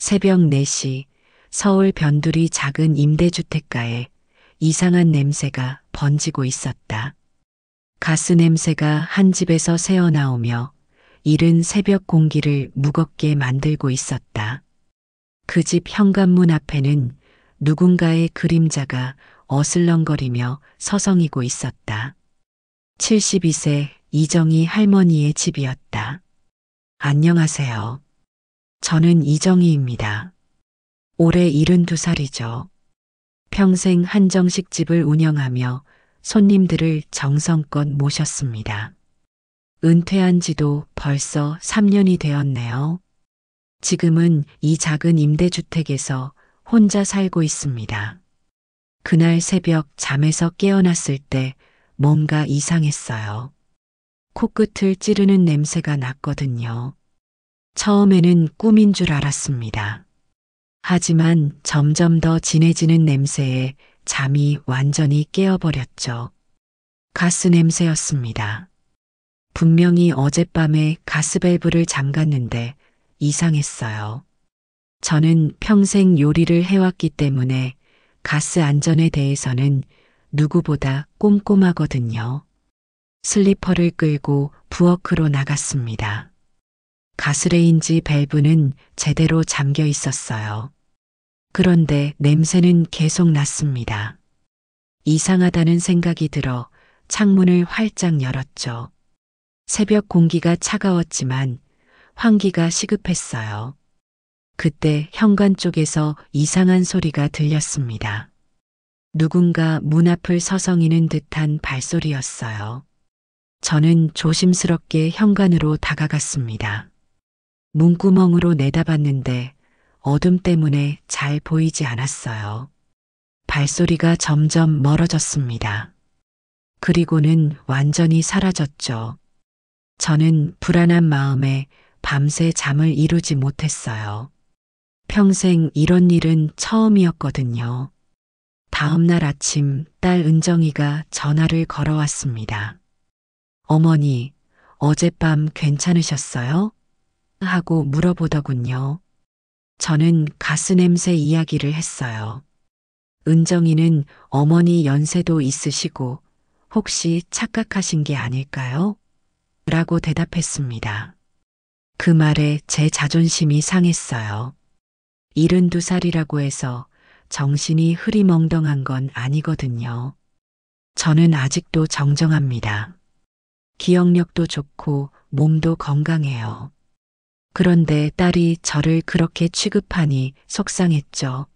새벽 4시 서울 변두리 작은 임대주택가에 이상한 냄새가 번지고 있었다. 가스 냄새가 한 집에서 새어나오며 이른 새벽 공기를 무겁게 만들고 있었다. 그 집 현관문 앞에는 누군가의 그림자가 어슬렁거리며 서성이고 있었다. 72세 이정희 할머니의 집이었다. 안녕하세요. 저는 이정희입니다. 올해 72살이죠. 평생 한정식집을 운영하며 손님들을 정성껏 모셨습니다. 은퇴한 지도 벌써 3년이 되었네요. 지금은 이 작은 임대주택에서 혼자 살고 있습니다. 그날 새벽 잠에서 깨어났을 때 뭔가 이상했어요. 코끝을 찌르는 냄새가 났거든요. 처음에는 꿈인 줄 알았습니다. 하지만 점점 더 진해지는 냄새에 잠이 완전히 깨어버렸죠. 가스 냄새였습니다. 분명히 어젯밤에 가스밸브를 잠갔는데 이상했어요. 저는 평생 요리를 해왔기 때문에 가스 안전에 대해서는 누구보다 꼼꼼하거든요. 슬리퍼를 끌고 부엌으로 나갔습니다. 가스레인지 밸브는 제대로 잠겨 있었어요. 그런데 냄새는 계속 났습니다. 이상하다는 생각이 들어 창문을 활짝 열었죠. 새벽 공기가 차가웠지만 환기가 시급했어요. 그때 현관 쪽에서 이상한 소리가 들렸습니다. 누군가 문 앞을 서성이는 듯한 발소리였어요. 저는 조심스럽게 현관으로 다가갔습니다. 문구멍으로 내다봤는데 어둠 때문에 잘 보이지 않았어요. 발소리가 점점 멀어졌습니다. 그리고는 완전히 사라졌죠. 저는 불안한 마음에 밤새 잠을 이루지 못했어요. 평생 이런 일은 처음이었거든요. 다음 날 아침 딸 은정이가 전화를 걸어왔습니다. 어머니, 어젯밤 괜찮으셨어요? 하고 물어보더군요. 저는 가스 냄새 이야기를 했어요. 은정이는 어머니 연세도 있으시고 혹시 착각하신 게 아닐까요? 라고 대답했습니다. 그 말에 제 자존심이 상했어요. 72살이라고 해서 정신이 흐리멍덩한 건 아니거든요. 저는 아직도 정정합니다. 기억력도 좋고 몸도 건강해요. 그런데 딸이 저를 그렇게 취급하니 속상했죠.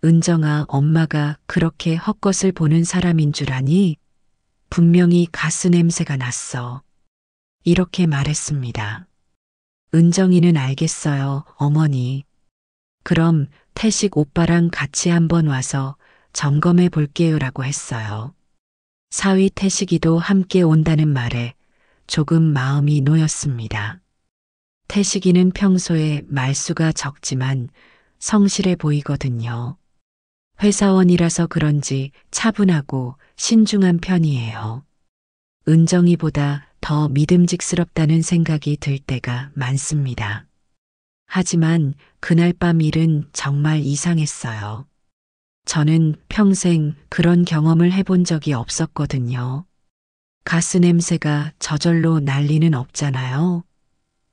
은정아, 엄마가 그렇게 헛것을 보는 사람인 줄 아니? 분명히 가스 냄새가 났어. 이렇게 말했습니다. 은정이는 알겠어요, 어머니. 그럼 태식 오빠랑 같이 한번 와서 점검해 볼게요라고 했어요. 사위 태식이도 함께 온다는 말에 조금 마음이 놓였습니다. 태식이는 평소에 말수가 적지만 성실해 보이거든요. 회사원이라서 그런지 차분하고 신중한 편이에요. 은정이보다 더 믿음직스럽다는 생각이 들 때가 많습니다. 하지만 그날 밤 일은 정말 이상했어요. 저는 평생 그런 경험을 해본 적이 없었거든요. 가스 냄새가 저절로 날 리는 없잖아요.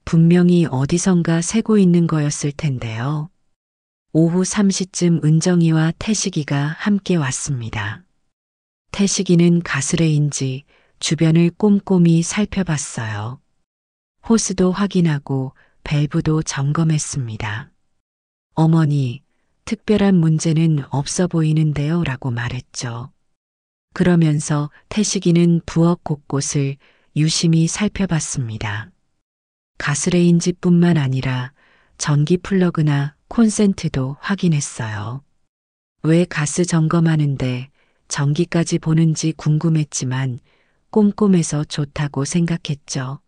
분명히 어디선가 새고 있는 거였을 텐데요. 오후 3시쯤 은정이와 태식이가 함께 왔습니다. 태식이는 가스레인지 주변을 꼼꼼히 살펴봤어요. 호스도 확인하고 밸브도 점검했습니다. 어머니, 특별한 문제는 없어 보이는데요 라고 말했죠. 그러면서 태식이는 부엌 곳곳을 유심히 살펴봤습니다. 가스레인지뿐만 아니라 전기 플러그나 콘센트도 확인했어요. 왜 가스 점검하는데 전기까지 보는지 궁금했지만 꼼꼼해서 좋다고 생각했죠.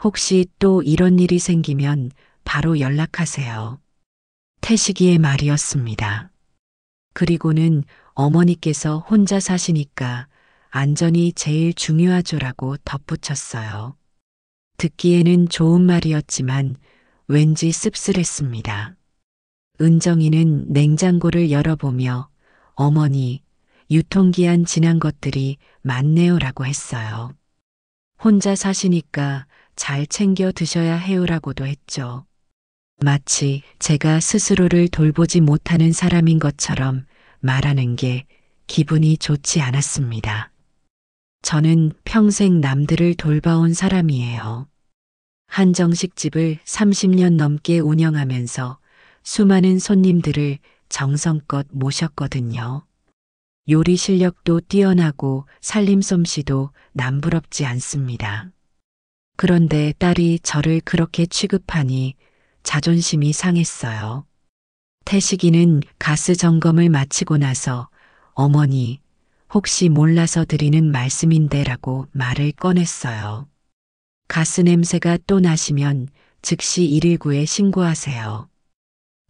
혹시 또 이런 일이 생기면 바로 연락하세요. 태식이의 말이었습니다. 그리고는 어머니께서 혼자 사시니까 안전이 제일 중요하죠라고 덧붙였어요. 듣기에는 좋은 말이었지만 왠지 씁쓸했습니다. 은정이는 냉장고를 열어보며 어머니, 유통기한 지난 것들이 많네요라고 했어요. 혼자 사시니까 잘 챙겨 드셔야 해요라고도 했죠. 마치 제가 스스로를 돌보지 못하는 사람인 것처럼 말하는 게 기분이 좋지 않았습니다. 저는 평생 남들을 돌봐온 사람이에요. 한정식집을 30년 넘게 운영하면서 수많은 손님들을 정성껏 모셨거든요. 요리 실력도 뛰어나고 살림 솜씨도 남부럽지 않습니다. 그런데 딸이 저를 그렇게 취급하니 자존심이 상했어요. 태식이는 가스 점검을 마치고 나서 어머니, 혹시 몰라서 드리는 말씀인데라고 말을 꺼냈어요. 가스 냄새가 또 나시면 즉시 119에 신고하세요.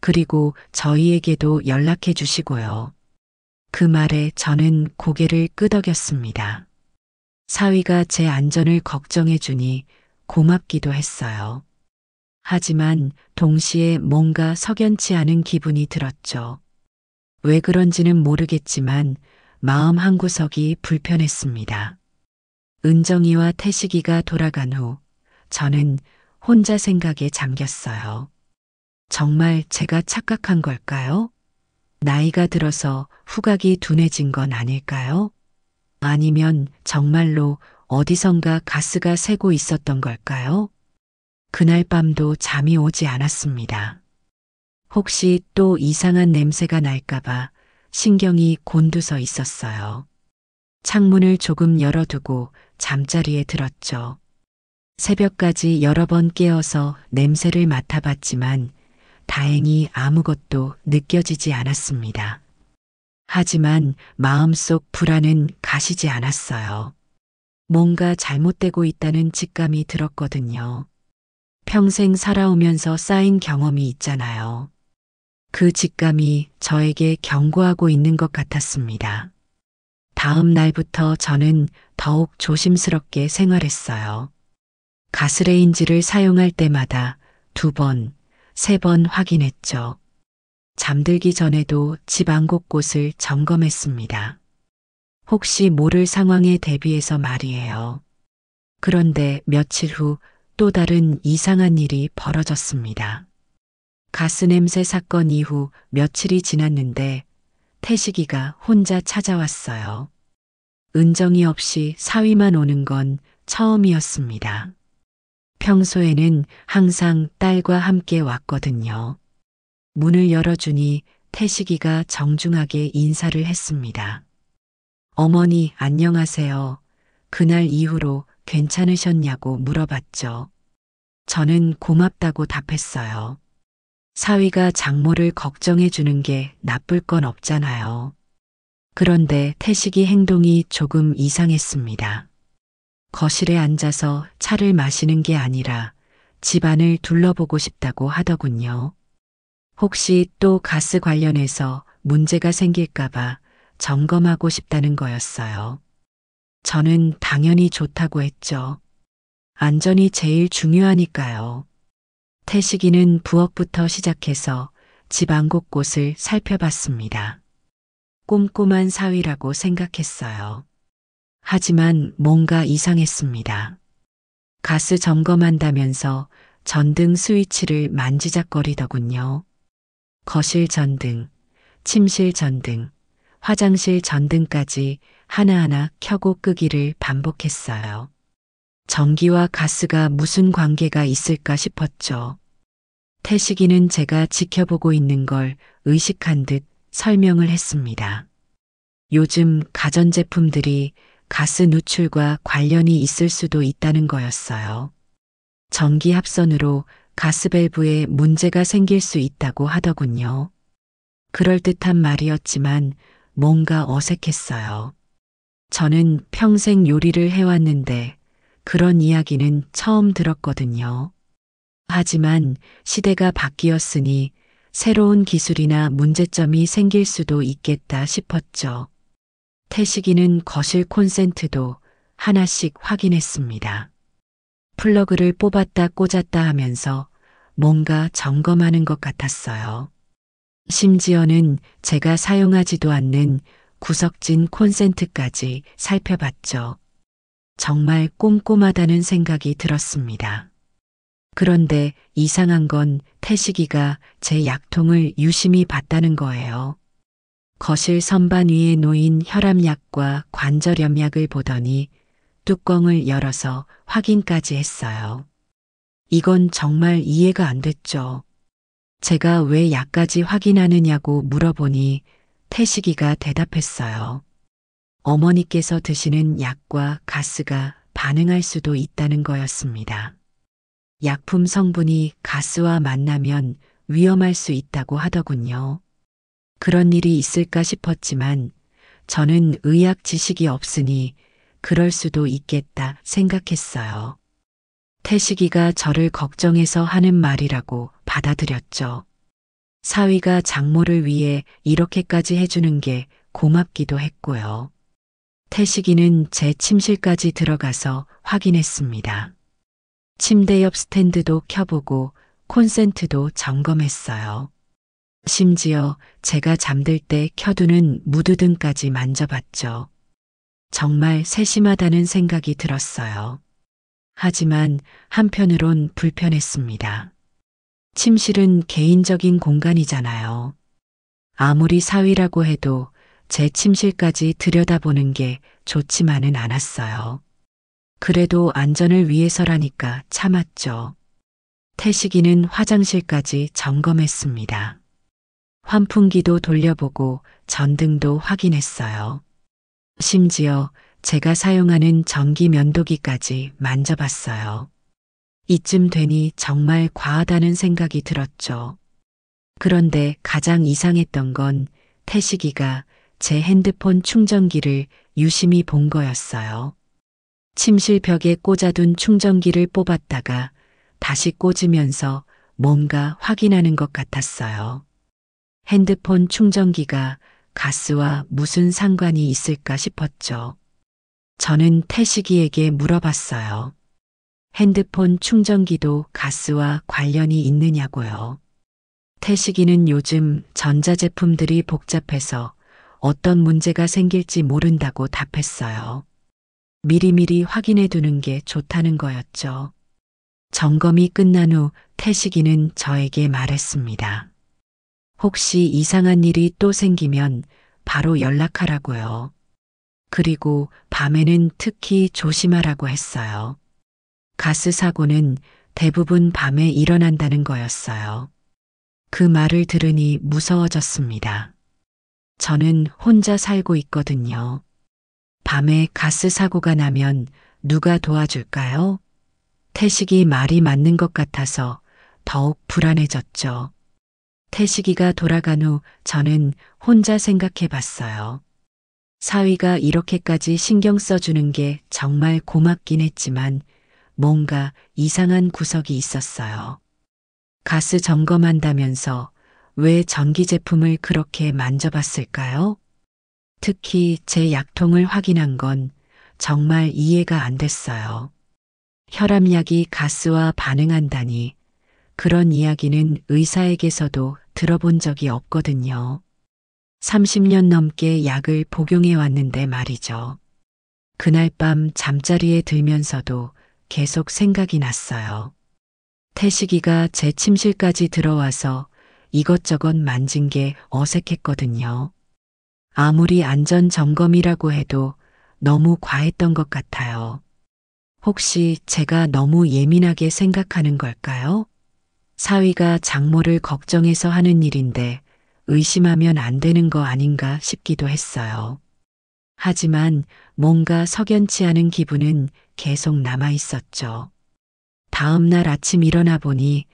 그리고 저희에게도 연락해 주시고요. 그 말에 저는 고개를 끄덕였습니다. 사위가 제 안전을 걱정해 주니 고맙기도 했어요. 하지만 동시에 뭔가 석연치 않은 기분이 들었죠. 왜 그런지는 모르겠지만 마음 한구석이 불편했습니다. 은정이와 태식이가 돌아간 후 저는 혼자 생각에 잠겼어요. 정말 제가 착각한 걸까요? 나이가 들어서 후각이 둔해진 건 아닐까요? 아니면 정말로 어디선가 가스가 새고 있었던 걸까요? 그날 밤도 잠이 오지 않았습니다. 혹시 또 이상한 냄새가 날까봐 신경이 곤두서 있었어요. 창문을 조금 열어두고 잠자리에 들었죠. 새벽까지 여러 번 깨어서 냄새를 맡아봤지만 다행히 아무것도 느껴지지 않았습니다. 하지만 마음속 불안은 가시지 않았어요. 뭔가 잘못되고 있다는 직감이 들었거든요. 평생 살아오면서 쌓인 경험이 있잖아요. 그 직감이 저에게 경고하고 있는 것 같았습니다. 다음 날부터 저는 더욱 조심스럽게 생활했어요. 가스레인지를 사용할 때마다 2번, 3번 확인했죠. 잠들기 전에도 집 안 곳곳을 점검했습니다. 혹시 모를 상황에 대비해서 말이에요. 그런데 며칠 후 또 다른 이상한 일이 벌어졌습니다. 가스 냄새 사건 이후 며칠이 지났는데 태식이가 혼자 찾아왔어요. 은정이 없이 사위만 오는 건 처음이었습니다. 평소에는 항상 딸과 함께 왔거든요. 문을 열어주니 태식이가 정중하게 인사를 했습니다. 어머니 안녕하세요. 그날 이후로 괜찮으셨냐고 물어봤죠. 저는 고맙다고 답했어요. 사위가 장모를 걱정해 주는 게 나쁠 건 없잖아요. 그런데 태식이 행동이 조금 이상했습니다. 거실에 앉아서 차를 마시는 게 아니라 집안을 둘러보고 싶다고 하더군요. 혹시 또 가스 관련해서 문제가 생길까봐 점검하고 싶다는 거였어요. 저는 당연히 좋다고 했죠. 안전이 제일 중요하니까요. 태식이는 부엌부터 시작해서 집 안 곳곳을 살펴봤습니다. 꼼꼼한 사위라고 생각했어요. 하지만 뭔가 이상했습니다. 가스 점검한다면서 전등 스위치를 만지작거리더군요. 거실 전등, 침실 전등, 화장실 전등까지 하나하나 켜고 끄기를 반복했어요. 전기와 가스가 무슨 관계가 있을까 싶었죠. 태식이는 제가 지켜보고 있는 걸 의식한 듯 설명을 했습니다. 요즘 가전제품들이 가스 누출과 관련이 있을 수도 있다는 거였어요. 전기 합선으로 가스 밸브에 문제가 생길 수 있다고 하더군요. 그럴듯한 말이었지만 뭔가 어색했어요. 저는 평생 요리를 해왔는데 그런 이야기는 처음 들었거든요. 하지만 시대가 바뀌었으니 새로운 기술이나 문제점이 생길 수도 있겠다 싶었죠. 태식이는 거실 콘센트도 하나씩 확인했습니다. 플러그를 뽑았다 꽂았다 하면서 뭔가 점검하는 것 같았어요. 심지어는 제가 사용하지도 않는 구석진 콘센트까지 살펴봤죠. 정말 꼼꼼하다는 생각이 들었습니다. 그런데 이상한 건 태식이가 제 약통을 유심히 봤다는 거예요. 거실 선반 위에 놓인 혈압약과 관절염약을 보더니 뚜껑을 열어서 확인까지 했어요. 이건 정말 이해가 안 됐죠. 제가 왜 약까지 확인하느냐고 물어보니 태식이가 대답했어요. 어머니께서 드시는 약과 가스가 반응할 수도 있다는 거였습니다. 약품 성분이 가스와 만나면 위험할 수 있다고 하더군요. 그런 일이 있을까 싶었지만 저는 의학 지식이 없으니 그럴 수도 있겠다 생각했어요. 태식이가 저를 걱정해서 하는 말이라고 받아들였죠. 사위가 장모를 위해 이렇게까지 해주는 게 고맙기도 했고요. 태식이는 제 침실까지 들어가서 확인했습니다. 침대 옆 스탠드도 켜보고 콘센트도 점검했어요. 심지어 제가 잠들 때 켜두는 무드등까지 만져봤죠. 정말 세심하다는 생각이 들었어요. 하지만 한편으론 불편했습니다. 침실은 개인적인 공간이잖아요. 아무리 사위라고 해도 제 침실까지 들여다보는 게 좋지만은 않았어요. 그래도 안전을 위해서라니까 참았죠. 태식이는 화장실까지 점검했습니다. 환풍기도 돌려보고 전등도 확인했어요. 심지어 제가 사용하는 전기 면도기까지 만져봤어요. 이쯤 되니 정말 과하다는 생각이 들었죠. 그런데 가장 이상했던 건 태식이가 제 핸드폰 충전기를 유심히 본 거였어요. 침실 벽에 꽂아둔 충전기를 뽑았다가 다시 꽂으면서 뭔가 확인하는 것 같았어요. 핸드폰 충전기가 가스와 무슨 상관이 있을까 싶었죠. 저는 태식이에게 물어봤어요. 핸드폰 충전기도 가스와 관련이 있느냐고요. 태식이는 요즘 전자제품들이 복잡해서 어떤 문제가 생길지 모른다고 답했어요. 미리미리 확인해 두는 게 좋다는 거였죠. 점검이 끝난 후 태식이는 저에게 말했습니다. 혹시 이상한 일이 또 생기면 바로 연락하라고요. 그리고 밤에는 특히 조심하라고 했어요. 가스 사고는 대부분 밤에 일어난다는 거였어요. 그 말을 들으니 무서워졌습니다. 저는 혼자 살고 있거든요. 밤에 가스 사고가 나면 누가 도와줄까요? 태식이 말이 맞는 것 같아서 더욱 불안해졌죠. 태식이가 돌아간 후 저는 혼자 생각해 봤어요. 사위가 이렇게까지 신경 써주는 게 정말 고맙긴 했지만 뭔가 이상한 구석이 있었어요. 가스 점검한다면서 왜 전기 제품을 그렇게 만져봤을까요? 특히 제 약통을 확인한 건 정말 이해가 안 됐어요. 혈압약이 가스와 반응한다니 그런 이야기는 의사에게서도 들어본 적이 없거든요. 30년 넘게 약을 복용해 왔는데 말이죠. 그날 밤 잠자리에 들면서도 계속 생각이 났어요. 태식이가 제 침실까지 들어와서 이것저것 만진 게 어색했거든요. 아무리 안전 점검이라고 해도 너무 과했던 것 같아요. 혹시 제가 너무 예민하게 생각하는 걸까요? 사위가 장모를 걱정해서 하는 일인데 의심하면 안 되는 거 아닌가 싶기도 했어요. 하지만 뭔가 석연치 않은 기분은 계속 남아 있었죠. 다음 날 아침 일어나 보니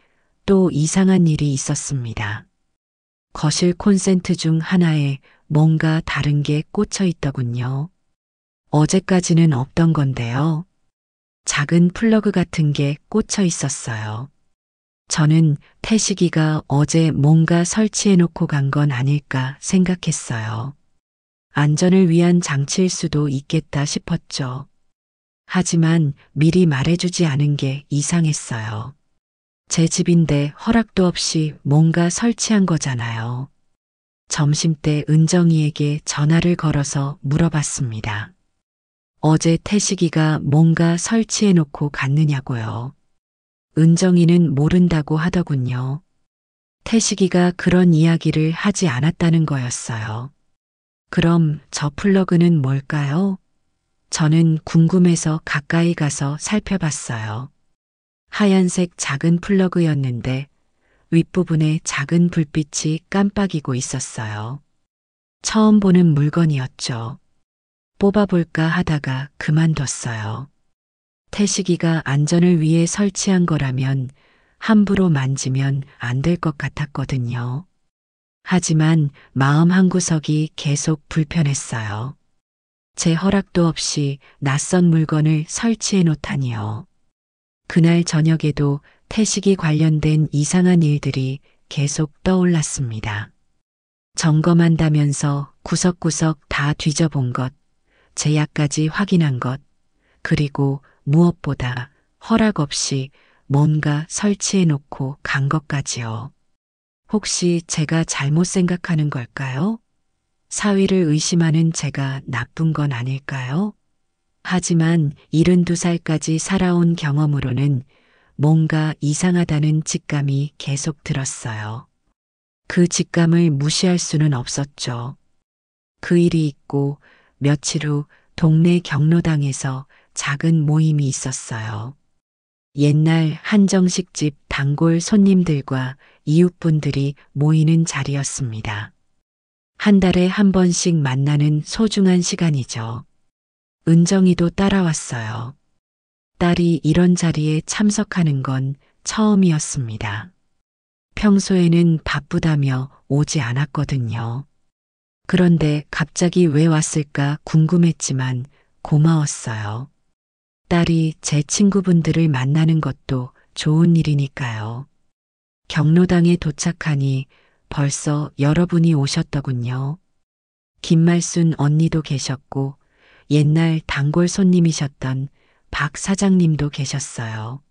또 이상한 일이 있었습니다. 거실 콘센트 중 하나에 뭔가 다른 게 꽂혀 있더군요. 어제까지는 없던 건데요. 작은 플러그 같은 게 꽂혀 있었어요. 저는 태식이가 어제 뭔가 설치해 놓고 간 건 아닐까 생각했어요. 안전을 위한 장치일 수도 있겠다 싶었죠. 하지만 미리 말해주지 않은 게 이상했어요. 제 집인데 허락도 없이 뭔가 설치한 거잖아요. 점심때 은정이에게 전화를 걸어서 물어봤습니다. 어제 태식이가 뭔가 설치해 놓고 갔느냐고요. 은정이는 모른다고 하더군요. 태식이가 그런 이야기를 하지 않았다는 거였어요. 그럼 저 플러그는 뭘까요? 저는 궁금해서 가까이 가서 살펴봤어요. 하얀색 작은 플러그였는데 윗부분에 작은 불빛이 깜빡이고 있었어요. 처음 보는 물건이었죠. 뽑아볼까 하다가 그만뒀어요. 태식이가 안전을 위해 설치한 거라면 함부로 만지면 안 될 것 같았거든요. 하지만 마음 한구석이 계속 불편했어요. 제 허락도 없이 낯선 물건을 설치해 놓다니요. 그날 저녁에도 태식이 관련된 이상한 일들이 계속 떠올랐습니다. 점검한다면서 구석구석 다 뒤져본 것, 제약까지 확인한 것, 그리고 무엇보다 허락 없이 뭔가 설치해 놓고 간 것까지요. 혹시 제가 잘못 생각하는 걸까요? 사위를 의심하는 제가 나쁜 건 아닐까요? 하지만 72살까지 살아온 경험으로는 뭔가 이상하다는 직감이 계속 들었어요. 그 직감을 무시할 수는 없었죠. 그 일이 있고 며칠 후 동네 경로당에서 작은 모임이 있었어요. 옛날 한정식집 단골 손님들과 이웃분들이 모이는 자리였습니다. 한 달에 한 번씩 만나는 소중한 시간이죠. 은정이도 따라왔어요. 딸이 이런 자리에 참석하는 건 처음이었습니다. 평소에는 바쁘다며 오지 않았거든요. 그런데 갑자기 왜 왔을까 궁금했지만 고마웠어요. 딸이 제 친구분들을 만나는 것도 좋은 일이니까요. 경로당에 도착하니 벌써 여러분이 오셨더군요. 김말순 언니도 계셨고 옛날 단골 손님이셨던 박 사장님도 계셨어요.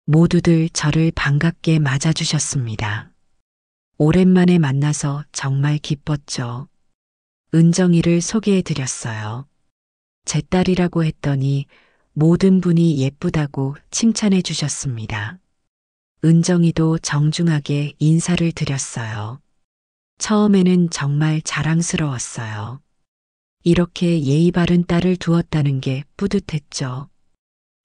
모두들 저를 반갑게 맞아주셨습니다. 오랜만에 만나서 정말 기뻤죠. 은정이를 소개해 드렸어요. 제 딸이라고 했더니 모든 분이 예쁘다고 칭찬해 주셨습니다. 은정이도 정중하게 인사를 드렸어요. 처음에는 정말 자랑스러웠어요. 이렇게 예의 바른 딸을 두었다는 게 뿌듯했죠.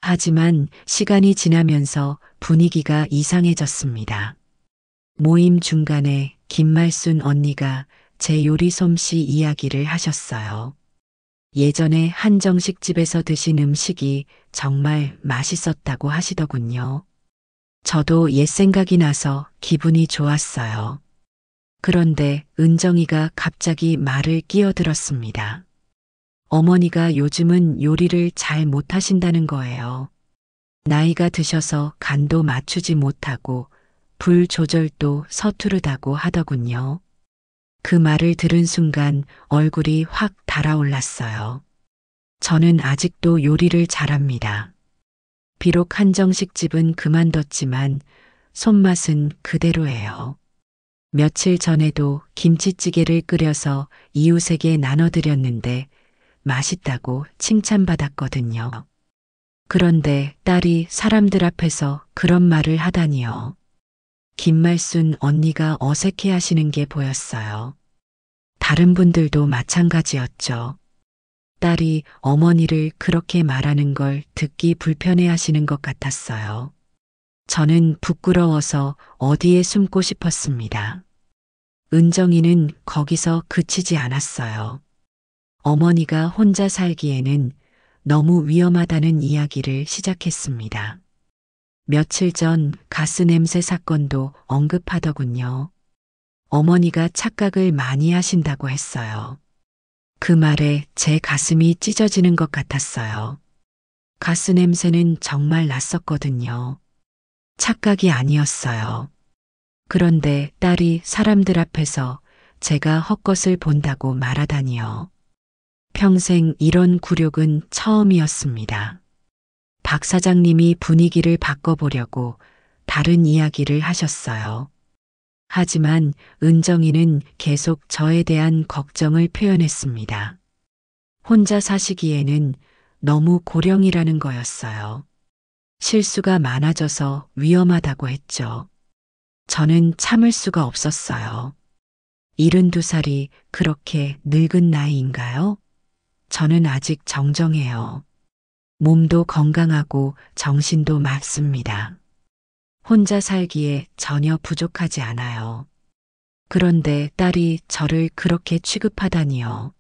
하지만 시간이 지나면서 분위기가 이상해졌습니다. 모임 중간에 김말순 언니가 제 요리 솜씨 이야기를 하셨어요. 예전에 한정식집에서 드신 음식이 정말 맛있었다고 하시더군요. 저도 옛 생각이 나서 기분이 좋았어요. 그런데 은정이가 갑자기 말을 끼어들었습니다. 어머니가 요즘은 요리를 잘 못하신다는 거예요. 나이가 드셔서 간도 맞추지 못하고 불 조절도 서투르다고 하더군요. 그 말을 들은 순간 얼굴이 확 달아올랐어요. 저는 아직도 요리를 잘합니다. 비록 한정식집은 그만뒀지만 손맛은 그대로예요. 며칠 전에도 김치찌개를 끓여서 이웃에게 나눠드렸는데 맛있다고 칭찬받았거든요. 그런데 딸이 사람들 앞에서 그런 말을 하다니요. 김말순 언니가 어색해 하시는 게 보였어요. 다른 분들도 마찬가지였죠. 딸이 어머니를 그렇게 말하는 걸 듣기 불편해 하시는 것 같았어요. 저는 부끄러워서 어디에 숨고 싶었습니다. 은정이는 거기서 그치지 않았어요. 어머니가 혼자 살기에는 너무 위험하다는 이야기를 시작했습니다. 며칠 전 가스 냄새 사건도 언급하더군요. 어머니가 착각을 많이 하신다고 했어요. 그 말에 제 가슴이 찢어지는 것 같았어요. 가스 냄새는 정말 났었거든요. 착각이 아니었어요. 그런데 딸이 사람들 앞에서 제가 헛것을 본다고 말하다니요. 평생 이런 굴욕은 처음이었습니다. 박 사장님이 분위기를 바꿔보려고 다른 이야기를 하셨어요. 하지만 은정이는 계속 저에 대한 걱정을 표현했습니다. 혼자 사시기에는 너무 고령이라는 거였어요. 실수가 많아져서 위험하다고 했죠. 저는 참을 수가 없었어요. 72살이 그렇게 늙은 나이인가요? 저는 아직 정정해요. 몸도 건강하고 정신도 맑습니다. 혼자 살기에 전혀 부족하지 않아요. 그런데 딸이 저를 그렇게 취급하다니요.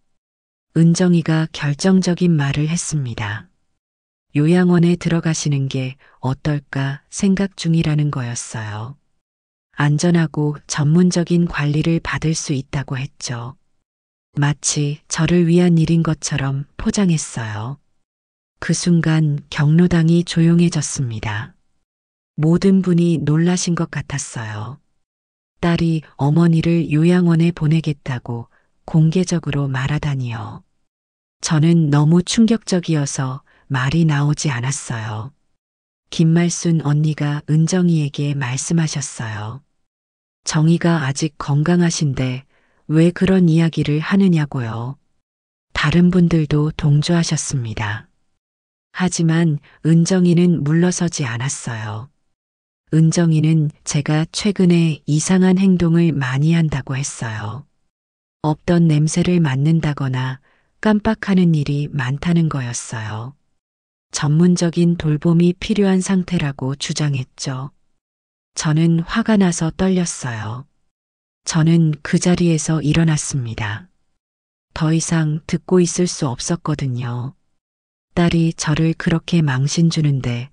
은정이가 결정적인 말을 했습니다. 요양원에 들어가시는 게 어떨까 생각 중이라는 거였어요. 안전하고 전문적인 관리를 받을 수 있다고 했죠. 마치 저를 위한 일인 것처럼 포장했어요. 그 순간 경로당이 조용해졌습니다. 모든 분이 놀라신 것 같았어요. 딸이 어머니를 요양원에 보내겠다고 공개적으로 말하다니요. 저는 너무 충격적이어서 말이 나오지 않았어요. 김말순 언니가 은정이에게 말씀하셨어요. 정희가 아직 건강하신데 왜 그런 이야기를 하느냐고요. 다른 분들도 동조하셨습니다. 하지만 은정이는 물러서지 않았어요. 은정이는 제가 최근에 이상한 행동을 많이 한다고 했어요. 없던 냄새를 맡는다거나 깜빡하는 일이 많다는 거였어요. 전문적인 돌봄이 필요한 상태라고 주장했죠. 저는 화가 나서 떨렸어요. 저는 그 자리에서 일어났습니다. 더 이상 듣고 있을 수 없었거든요. 딸이 저를 그렇게 망신 주는데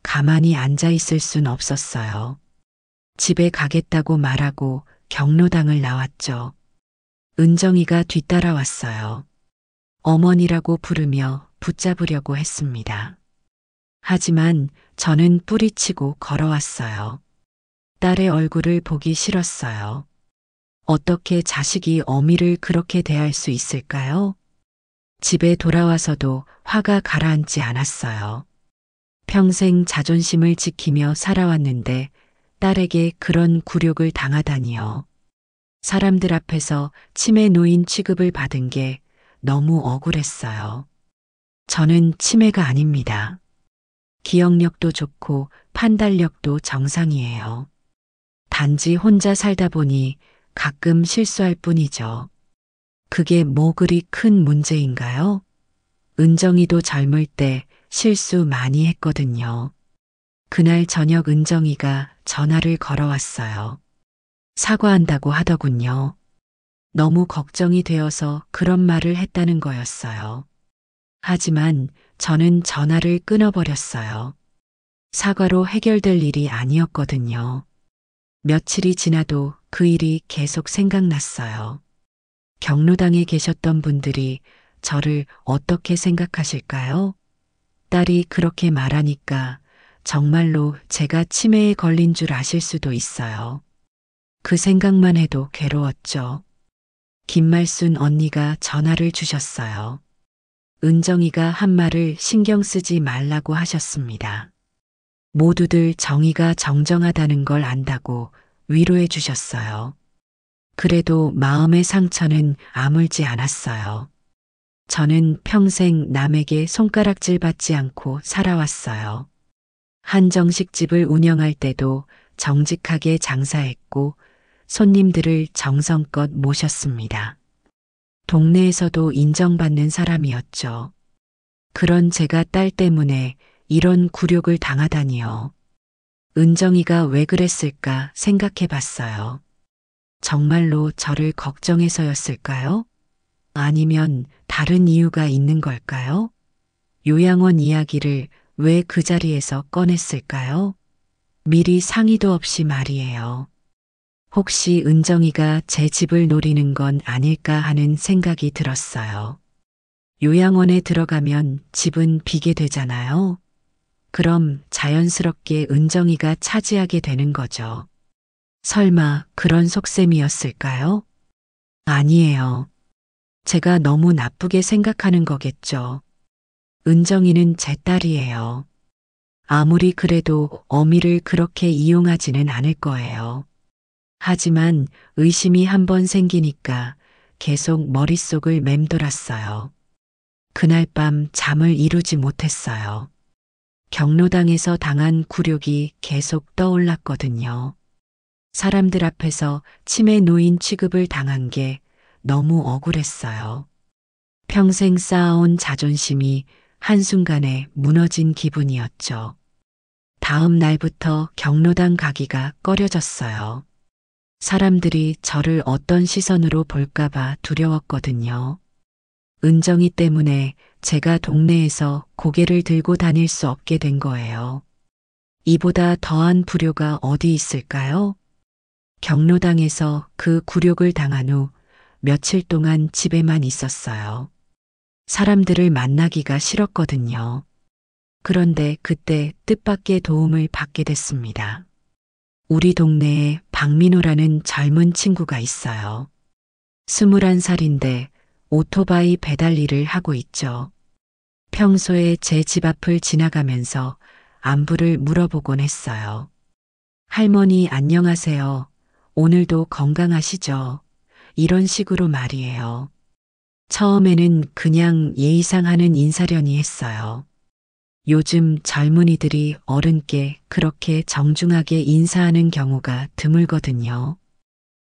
가만히 앉아 있을 순 없었어요. 집에 가겠다고 말하고 경로당을 나왔죠. 은정이가 뒤따라왔어요. 어머니라고 부르며 붙잡으려고 했습니다. 하지만 저는 뿌리치고 걸어왔어요. 딸의 얼굴을 보기 싫었어요. 어떻게 자식이 어미를 그렇게 대할 수 있을까요? 집에 돌아와서도 화가 가라앉지 않았어요. 평생 자존심을 지키며 살아왔는데 딸에게 그런 굴욕을 당하다니요. 사람들 앞에서 치매 노인 취급을 받은 게 너무 억울했어요. 저는 치매가 아닙니다. 기억력도 좋고 판단력도 정상이에요. 단지 혼자 살다 보니 가끔 실수할 뿐이죠. 그게 뭐 그리 큰 문제인가요? 은정이도 젊을 때 실수 많이 했거든요. 그날 저녁 은정이가 전화를 걸어왔어요. 사과한다고 하더군요. 너무 걱정이 되어서 그런 말을 했다는 거였어요. 하지만 저는 전화를 끊어버렸어요. 사과로 해결될 일이 아니었거든요. 며칠이 지나도 그 일이 계속 생각났어요. 경로당에 계셨던 분들이 저를 어떻게 생각하실까요? 딸이 그렇게 말하니까 정말로 제가 치매에 걸린 줄 아실 수도 있어요. 그 생각만 해도 괴로웠죠. 김말순 언니가 전화를 주셨어요. 은정이가 한 말을 신경 쓰지 말라고 하셨습니다. 모두들 정의가 정정하다는 걸 안다고 위로해 주셨어요. 그래도 마음의 상처는 아물지 않았어요. 저는 평생 남에게 손가락질 받지 않고 살아왔어요. 한정식집을 운영할 때도 정직하게 장사했고 손님들을 정성껏 모셨습니다. 동네에서도 인정받는 사람이었죠. 그런 제가 딸 때문에 이런 굴욕을 당하다니요. 은정이가 왜 그랬을까 생각해 봤어요. 정말로 저를 걱정해서였을까요? 아니면 다른 이유가 있는 걸까요? 요양원 이야기를 왜 그 자리에서 꺼냈을까요? 미리 상의도 없이 말이에요. 혹시 은정이가 제 집을 노리는 건 아닐까 하는 생각이 들었어요. 요양원에 들어가면 집은 비게 되잖아요. 그럼 자연스럽게 은정이가 차지하게 되는 거죠. 설마 그런 속셈이었을까요? 아니에요. 제가 너무 나쁘게 생각하는 거겠죠. 은정이는 제 딸이에요. 아무리 그래도 어미를 그렇게 이용하지는 않을 거예요. 하지만 의심이 한번 생기니까 계속 머릿속을 맴돌았어요. 그날 밤 잠을 이루지 못했어요. 경로당에서 당한 굴욕이 계속 떠올랐거든요. 사람들 앞에서 치매 노인 취급을 당한 게 너무 억울했어요. 평생 쌓아온 자존심이 한순간에 무너진 기분이었죠. 다음 날부터 경로당 가기가 꺼려졌어요. 사람들이 저를 어떤 시선으로 볼까봐 두려웠거든요. 은정이 때문에 제가 동네에서 고개를 들고 다닐 수 없게 된 거예요. 이보다 더한 불효가 어디 있을까요? 경로당에서 그 굴욕을 당한 후 며칠 동안 집에만 있었어요. 사람들을 만나기가 싫었거든요. 그런데 그때 뜻밖의 도움을 받게 됐습니다. 우리 동네에 박민호라는 젊은 친구가 있어요. 21살인데 오토바이 배달 일을 하고 있죠. 평소에 제 집 앞을 지나가면서 안부를 물어보곤 했어요. 할머니 안녕하세요. 오늘도 건강하시죠? 이런 식으로 말이에요. 처음에는 그냥 예의상 하는 인사려니 했어요. 요즘 젊은이들이 어른께 그렇게 정중하게 인사하는 경우가 드물거든요.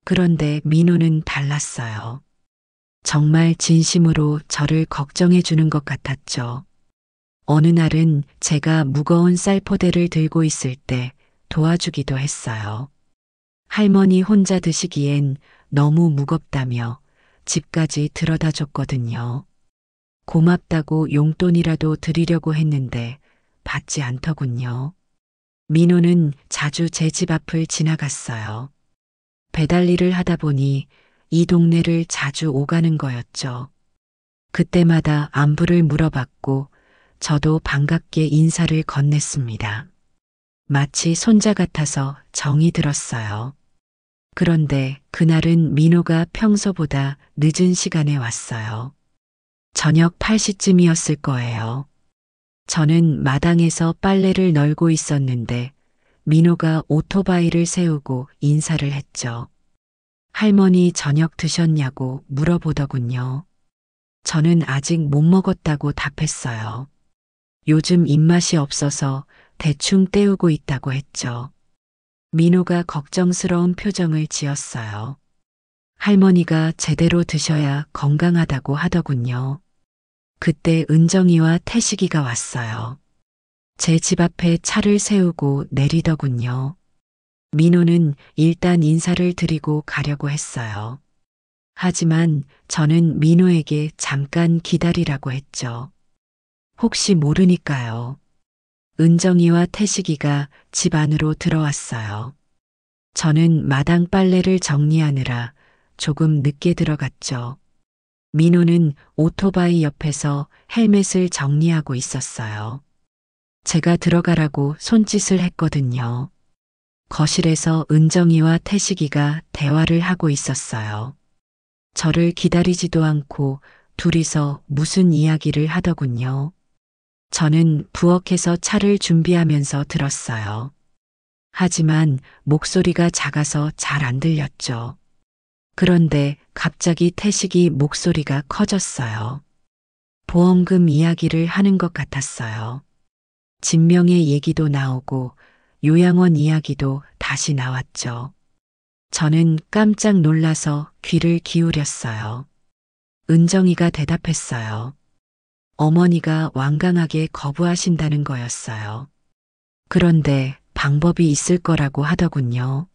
그런데 민호는 달랐어요. 정말 진심으로 저를 걱정해 주는 것 같았죠. 어느 날은 제가 무거운 쌀포대를 들고 있을 때 도와주기도 했어요. 할머니 혼자 드시기엔 너무 무겁다며 집까지 들여다 줬거든요. 고맙다고 용돈이라도 드리려고 했는데 받지 않더군요. 민호는 자주 제 집 앞을 지나갔어요. 배달 일을 하다 보니 이 동네를 자주 오가는 거였죠. 그때마다 안부를 물어봤고 저도 반갑게 인사를 건넸습니다. 마치 손자 같아서 정이 들었어요. 그런데 그날은 민호가 평소보다 늦은 시간에 왔어요. 저녁 8시쯤이었을 거예요. 저는 마당에서 빨래를 널고 있었는데 민호가 오토바이를 세우고 인사를 했죠. 할머니 저녁 드셨냐고 물어보더군요. 저는 아직 못 먹었다고 답했어요. 요즘 입맛이 없어서 대충 때우고 있다고 했죠. 민호가 걱정스러운 표정을 지었어요. 할머니가 제대로 드셔야 건강하다고 하더군요. 그때 은정이와 태식이가 왔어요. 제 집 앞에 차를 세우고 내리더군요. 민호는 일단 인사를 드리고 가려고 했어요. 하지만 저는 민호에게 잠깐 기다리라고 했죠. 혹시 모르니까요. 은정이와 태식이가 집 안으로 들어왔어요. 저는 마당 빨래를 정리하느라 조금 늦게 들어갔죠. 민호는 오토바이 옆에서 헬멧을 정리하고 있었어요. 제가 들어가라고 손짓을 했거든요. 거실에서 은정이와 태식이가 대화를 하고 있었어요. 저를 기다리지도 않고 둘이서 무슨 이야기를 하더군요. 저는 부엌에서 차를 준비하면서 들었어요. 하지만 목소리가 작아서 잘 안 들렸죠. 그런데 갑자기 태식이 목소리가 커졌어요. 보험금 이야기를 하는 것 같았어요. 진명의 얘기도 나오고 요양원 이야기도 다시 나왔죠. 저는 깜짝 놀라서 귀를 기울였어요. 은정이가 대답했어요. 어머니가 완강하게 거부하신다는 거였어요. 그런데 방법이 있을 거라고 하더군요.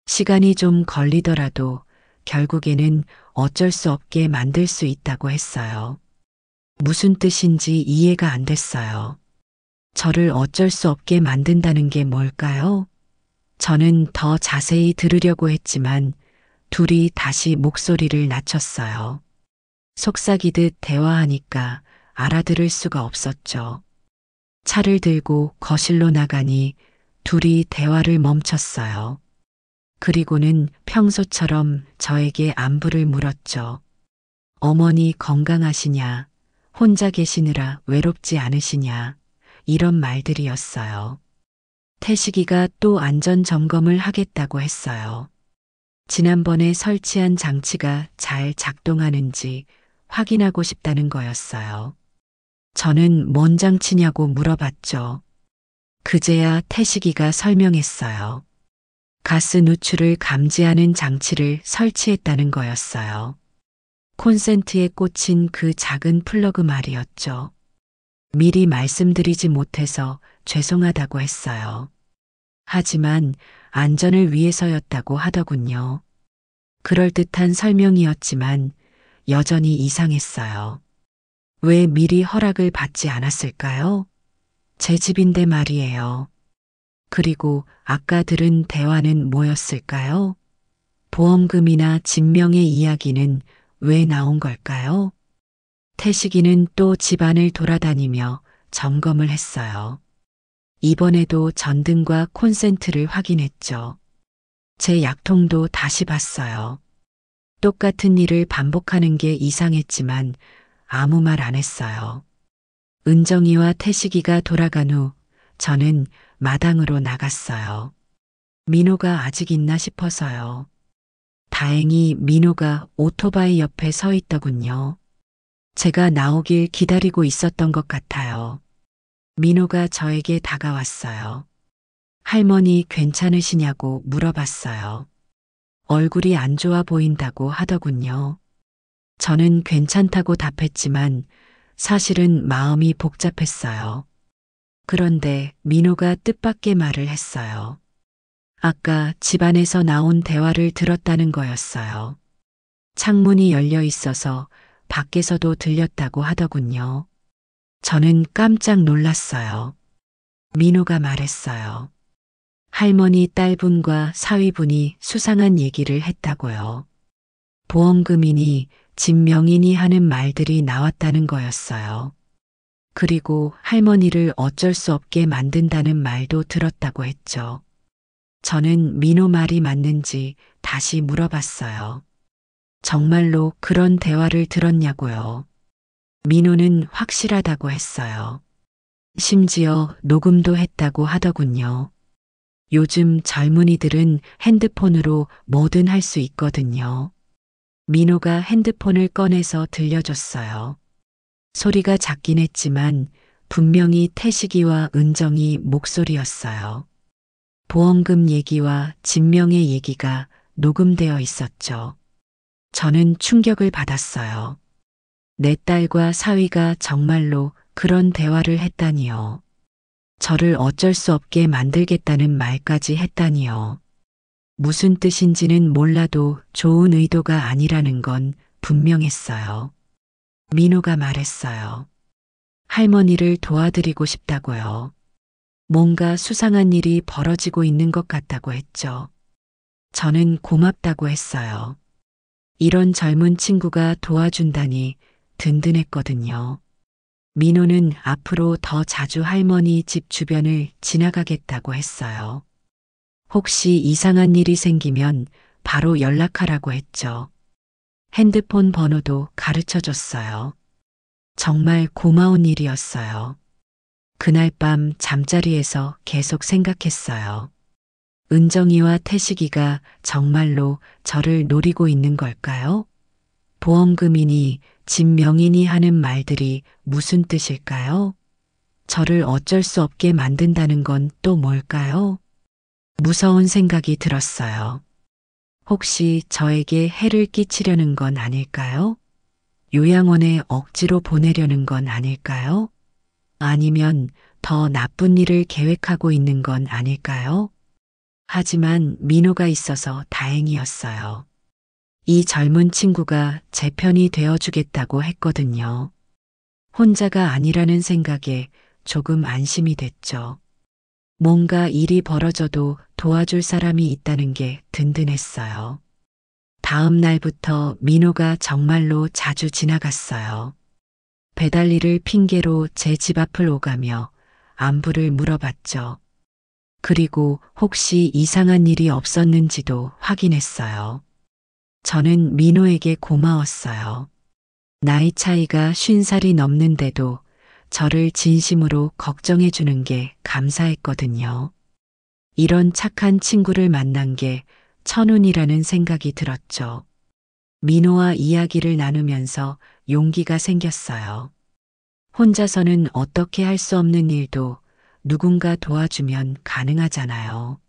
시간이 좀 걸리더라도 결국에는 어쩔 수 없게 만들 수 있다고 했어요. 무슨 뜻인지 이해가 안 됐어요. 저를 어쩔 수 없게 만든다는 게 뭘까요? 저는 더 자세히 들으려고 했지만 둘이 다시 목소리를 낮췄어요. 속삭이듯 대화하니까 알아들을 수가 없었죠. 차를 들고 거실로 나가니 둘이 대화를 멈췄어요. 그리고는 평소처럼 저에게 안부를 물었죠. 어머니 건강하시냐? 혼자 계시느라 외롭지 않으시냐? 이런 말들이었어요. 태식이가 또 안전 점검을 하겠다고 했어요. 지난번에 설치한 장치가 잘 작동하는지 확인하고 싶다는 거였어요. 저는 뭔 장치냐고 물어봤죠. 그제야 태식이가 설명했어요. 가스 누출을 감지하는 장치를 설치했다는 거였어요. 콘센트에 꽂힌 그 작은 플러그 말이었죠. 미리 말씀드리지 못해서 죄송하다고 했어요. 하지만 안전을 위해서였다고 하더군요. 그럴듯한 설명이었지만 여전히 이상했어요. 왜 미리 허락을 받지 않았을까요? 제 집인데 말이에요. 그리고 아까 들은 대화는 뭐였을까요? 보험금이나 진명의 이야기는 왜 나온 걸까요? 태식이는 또 집안을 돌아다니며 점검을 했어요. 이번에도 전등과 콘센트를 확인했죠. 제 약통도 다시 봤어요. 똑같은 일을 반복하는 게 이상했지만 아무 말 안 했어요. 은정이와 태식이가 돌아간 후 저는 마당으로 나갔어요. 민호가 아직 있나 싶어서요. 다행히 민호가 오토바이 옆에 서 있더군요. 제가 나오길 기다리고 있었던 것 같아요. 민호가 저에게 다가왔어요. 할머니 괜찮으시냐고 물어봤어요. 얼굴이 안 좋아 보인다고 하더군요. 저는 괜찮다고 답했지만 사실은 마음이 복잡했어요. 그런데 민호가 뜻밖의 말을 했어요. 아까 집안에서 나온 대화를 들었다는 거였어요. 창문이 열려 있어서 밖에서도 들렸다고 하더군요. 저는 깜짝 놀랐어요. 민호가 말했어요. 할머니 딸분과 사위분이 수상한 얘기를 했다고요. 보험금이니 진명이니 하는 말들이 나왔다는 거였어요. 그리고 할머니를 어쩔 수 없게 만든다는 말도 들었다고 했죠. 저는 민호 말이 맞는지 다시 물어봤어요. 정말로 그런 대화를 들었냐고요. 민호는 확실하다고 했어요. 심지어 녹음도 했다고 하더군요. 요즘 젊은이들은 핸드폰으로 뭐든 할 수 있거든요. 민호가 핸드폰을 꺼내서 들려줬어요. 소리가 작긴 했지만 분명히 태식이와 은정이 목소리였어요. 보험금 얘기와 진명의 얘기가 녹음되어 있었죠. 저는 충격을 받았어요. 내 딸과 사위가 정말로 그런 대화를 했다니요. 저를 어쩔 수 없게 만들겠다는 말까지 했다니요. 무슨 뜻인지는 몰라도 좋은 의도가 아니라는 건 분명했어요. 민호가 말했어요. 할머니를 도와드리고 싶다고요. 뭔가 수상한 일이 벌어지고 있는 것 같다고 했죠. 저는 고맙다고 했어요. 이런 젊은 친구가 도와준다니 든든했거든요. 민호는 앞으로 더 자주 할머니 집 주변을 지나가겠다고 했어요. 혹시 이상한 일이 생기면 바로 연락하라고 했죠. 핸드폰 번호도 가르쳐 줬어요. 정말 고마운 일이었어요. 그날 밤 잠자리에서 계속 생각했어요. 은정이와 태식이가 정말로 저를 노리고 있는 걸까요? 보험금이니 진명이니 하는 말들이 무슨 뜻일까요? 저를 어쩔 수 없게 만든다는 건 또 뭘까요? 무서운 생각이 들었어요. 혹시 저에게 해를 끼치려는 건 아닐까요? 요양원에 억지로 보내려는 건 아닐까요? 아니면 더 나쁜 일을 계획하고 있는 건 아닐까요? 하지만 민호가 있어서 다행이었어요. 이 젊은 친구가 제 편이 되어주겠다고 했거든요. 혼자가 아니라는 생각에 조금 안심이 됐죠. 뭔가 일이 벌어져도 도와줄 사람이 있다는 게 든든했어요. 다음 날부터 민호가 정말로 자주 지나갔어요. 배달 일을 핑계로 제 집 앞을 오가며 안부를 물어봤죠. 그리고 혹시 이상한 일이 없었는지도 확인했어요. 저는 민호에게 고마웠어요. 나이 차이가 50살이 넘는데도 저를 진심으로 걱정해 주는 게 감사했거든요. 이런 착한 친구를 만난 게 천운이라는 생각이 들었죠. 민호와 이야기를 나누면서 용기가 생겼어요. 혼자서는 어떻게 할 수 없는 일도 누군가 도와주면 가능하잖아요.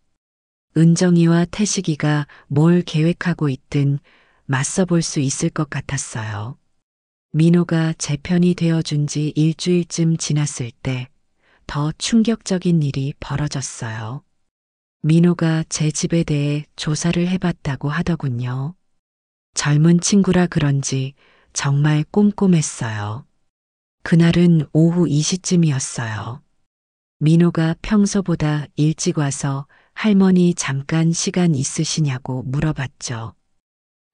은정이와 태식이가 뭘 계획하고 있든 맞서 볼 수 있을 것 같았어요. 민호가 제 편이 되어준 지 일주일쯤 지났을 때 더 충격적인 일이 벌어졌어요. 민호가 제 집에 대해 조사를 해봤다고 하더군요. 젊은 친구라 그런지 정말 꼼꼼했어요. 그날은 오후 2시쯤이었어요. 민호가 평소보다 일찍 와서 할머니 잠깐 시간 있으시냐고 물어봤죠.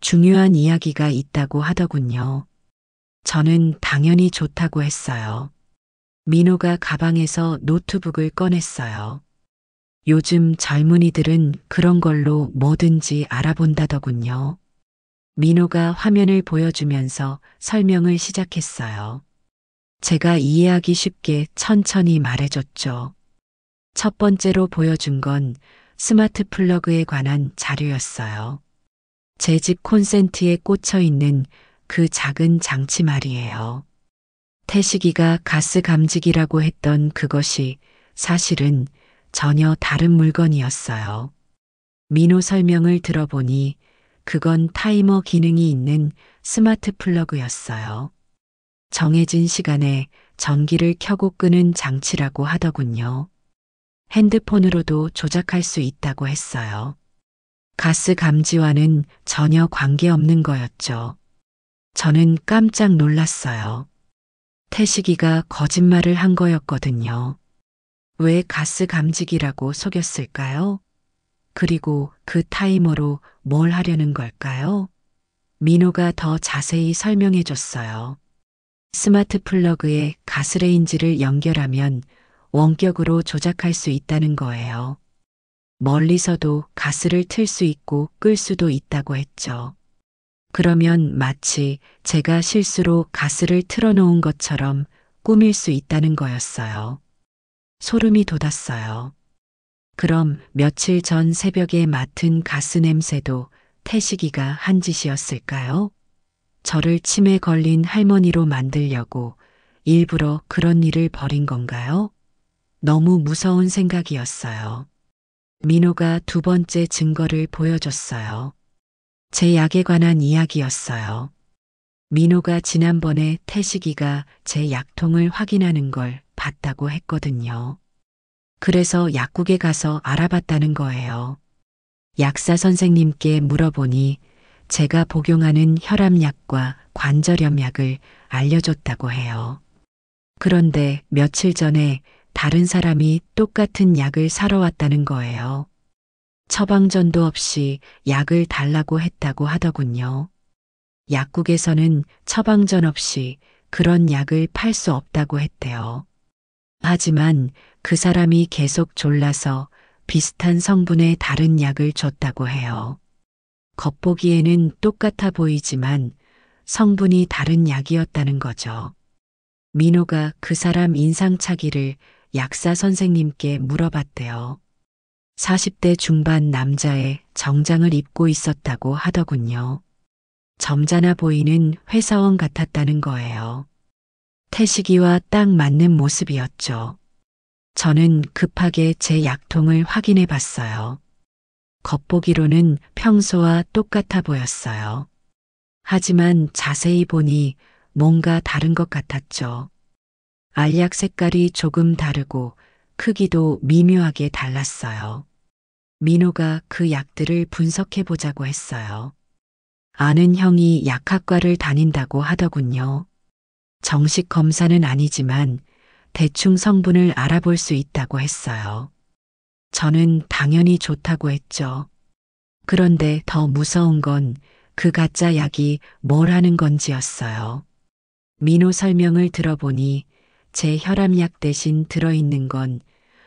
중요한 이야기가 있다고 하더군요. 저는 당연히 좋다고 했어요. 민호가 가방에서 노트북을 꺼냈어요. 요즘 젊은이들은 그런 걸로 뭐든지 알아본다더군요. 민호가 화면을 보여주면서 설명을 시작했어요. 제가 이해하기 쉽게 천천히 말해줬죠. 첫 번째로 보여준 건 스마트 플러그에 관한 자료였어요. 제 집 콘센트에 꽂혀 있는 그 작은 장치 말이에요. 태식이가 가스 감지기라고 했던 그것이 사실은 전혀 다른 물건이었어요. 민호 설명을 들어보니 그건 타이머 기능이 있는 스마트 플러그였어요. 정해진 시간에 전기를 켜고 끄는 장치라고 하더군요. 핸드폰으로도 조작할 수 있다고 했어요. 가스 감지와는 전혀 관계없는 거였죠. 저는 깜짝 놀랐어요. 태식이가 거짓말을 한 거였거든요. 왜 가스 감지기라고 속였을까요? 그리고 그 타이머로 뭘 하려는 걸까요? 민호가 더 자세히 설명해 줬어요. 스마트 플러그에 가스레인지를 연결하면 원격으로 조작할 수 있다는 거예요. 멀리서도 가스를 틀 수 있고 끌 수도 있다고 했죠. 그러면 마치 제가 실수로 가스를 틀어놓은 것처럼 꾸밀 수 있다는 거였어요. 소름이 돋았어요. 그럼 며칠 전 새벽에 맡은 가스 냄새도 태식이가 한 짓이었을까요? 저를 치매 걸린 할머니로 만들려고 일부러 그런 일을 벌인 건가요? 너무 무서운 생각이었어요. 민호가 두 번째 증거를 보여줬어요. 제 약에 관한 이야기였어요. 민호가 지난번에 태식이가 제 약통을 확인하는 걸 봤다고 했거든요. 그래서 약국에 가서 알아봤다는 거예요. 약사 선생님께 물어보니 제가 복용하는 혈압약과 관절염약을 알려줬다고 해요. 그런데 며칠 전에 다른 사람이 똑같은 약을 사러 왔다는 거예요. 처방전도 없이 약을 달라고 했다고 하더군요. 약국에서는 처방전 없이 그런 약을 팔 수 없다고 했대요. 하지만 그 사람이 계속 졸라서 비슷한 성분의 다른 약을 줬다고 해요. 겉보기에는 똑같아 보이지만 성분이 다른 약이었다는 거죠. 민호가 그 사람 인상착의를 약사 선생님께 물어봤대요. 40대 중반 남자의 정장을 입고 있었다고 하더군요. 점잖아 보이는 회사원 같았다는 거예요. 태식이와 딱 맞는 모습이었죠. 저는 급하게 제 약통을 확인해 봤어요. 겉보기로는 평소와 똑같아 보였어요. 하지만 자세히 보니 뭔가 다른 것 같았죠. 알약 색깔이 조금 다르고 크기도 미묘하게 달랐어요. 민호가 그 약들을 분석해 보자고 했어요. 아는 형이 약학과를 다닌다고 하더군요. 정식 검사는 아니지만 대충 성분을 알아볼 수 있다고 했어요. 저는 당연히 좋다고 했죠. 그런데 더 무서운 건 그 가짜 약이 뭘 하는 건지였어요. 민호 설명을 들어보니 제 혈압약 대신 들어있는 건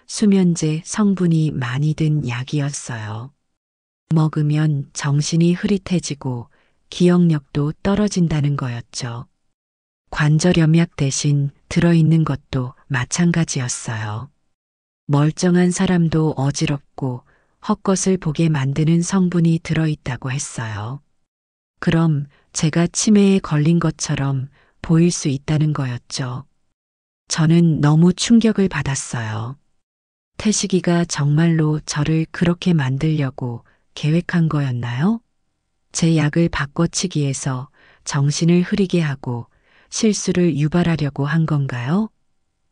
수면제 성분이 많이 든 약이었어요. 먹으면 정신이 흐릿해지고 기억력도 떨어진다는 거였죠. 관절염약 대신 들어있는 것도 마찬가지였어요. 멀쩡한 사람도 어지럽고 헛것을 보게 만드는 성분이 들어있다고 했어요. 그럼 제가 치매에 걸린 것처럼 보일 수 있다는 거였죠. 저는 너무 충격을 받았어요. 태식이가 정말로 저를 그렇게 만들려고 계획한 거였나요? 제 약을 바꿔치기해서 정신을 흐리게 하고 실수를 유발하려고 한 건가요?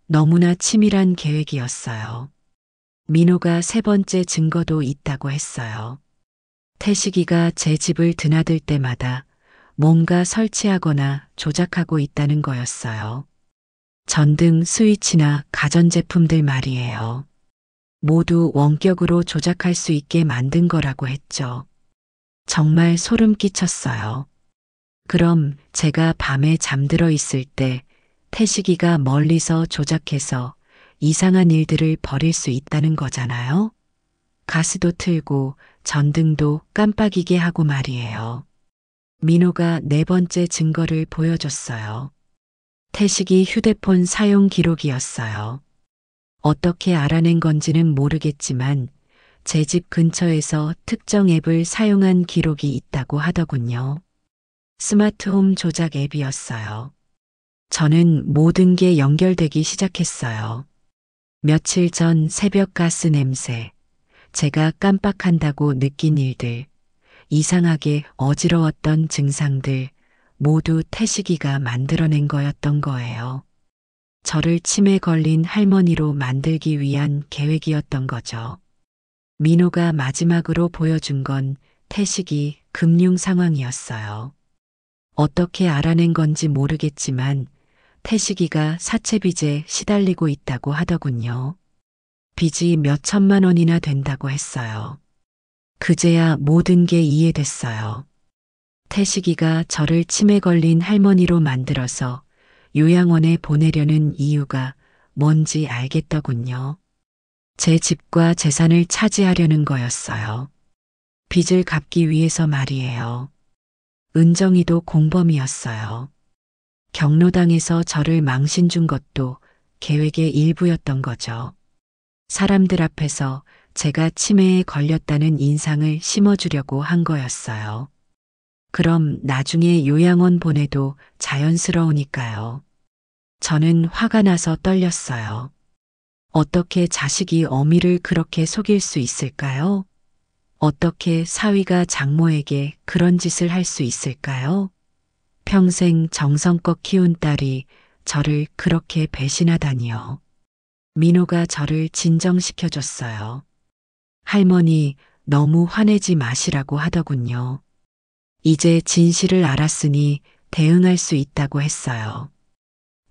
너무나 치밀한 계획이었어요. 민호가 세 번째 증거도 있다고 했어요. 태식이가 제 집을 드나들 때마다 뭔가 설치하거나 조작하고 있다는 거였어요. 전등, 스위치나 가전제품들 말이에요. 모두 원격으로 조작할 수 있게 만든 거라고 했죠. 정말 소름 끼쳤어요. 그럼 제가 밤에 잠들어 있을 때 태식이가 멀리서 조작해서 이상한 일들을 벌일 수 있다는 거잖아요. 가스도 틀고 전등도 깜빡이게 하고 말이에요. 민호가 네 번째 증거를 보여줬어요. 태식이 휴대폰 사용 기록이었어요. 어떻게 알아낸 건지는 모르겠지만 제 집 근처에서 특정 앱을 사용한 기록이 있다고 하더군요. 스마트홈 조작 앱이었어요. 저는 모든 게 연결되기 시작했어요. 며칠 전 새벽 가스 냄새, 제가 깜빡한다고 느낀 일들, 이상하게 어지러웠던 증상들, 모두 태식이가 만들어낸 거였던 거예요. 저를 치매 걸린 할머니로 만들기 위한 계획이었던 거죠. 민호가 마지막으로 보여준 건 태식이 금융 상황이었어요. 어떻게 알아낸 건지 모르겠지만 태식이가 사채빚에 시달리고 있다고 하더군요. 빚이 몇 천만 원이나 된다고 했어요. 그제야 모든 게 이해됐어요. 태식이가 저를 치매 걸린 할머니로 만들어서 요양원에 보내려는 이유가 뭔지 알겠더군요. 제 집과 재산을 차지하려는 거였어요. 빚을 갚기 위해서 말이에요. 은정이도 공범이었어요. 경로당에서 저를 망신 준 것도 계획의 일부였던 거죠. 사람들 앞에서 제가 치매에 걸렸다는 인상을 심어주려고 한 거였어요. 그럼 나중에 요양원 보내도 자연스러우니까요. 저는 화가 나서 떨렸어요. 어떻게 자식이 어미를 그렇게 속일 수 있을까요? 어떻게 사위가 장모에게 그런 짓을 할 수 있을까요? 평생 정성껏 키운 딸이 저를 그렇게 배신하다니요. 민호가 저를 진정시켜줬어요. 할머니, 너무 화내지 마시라고 하더군요. 이제 진실을 알았으니 대응할 수 있다고 했어요.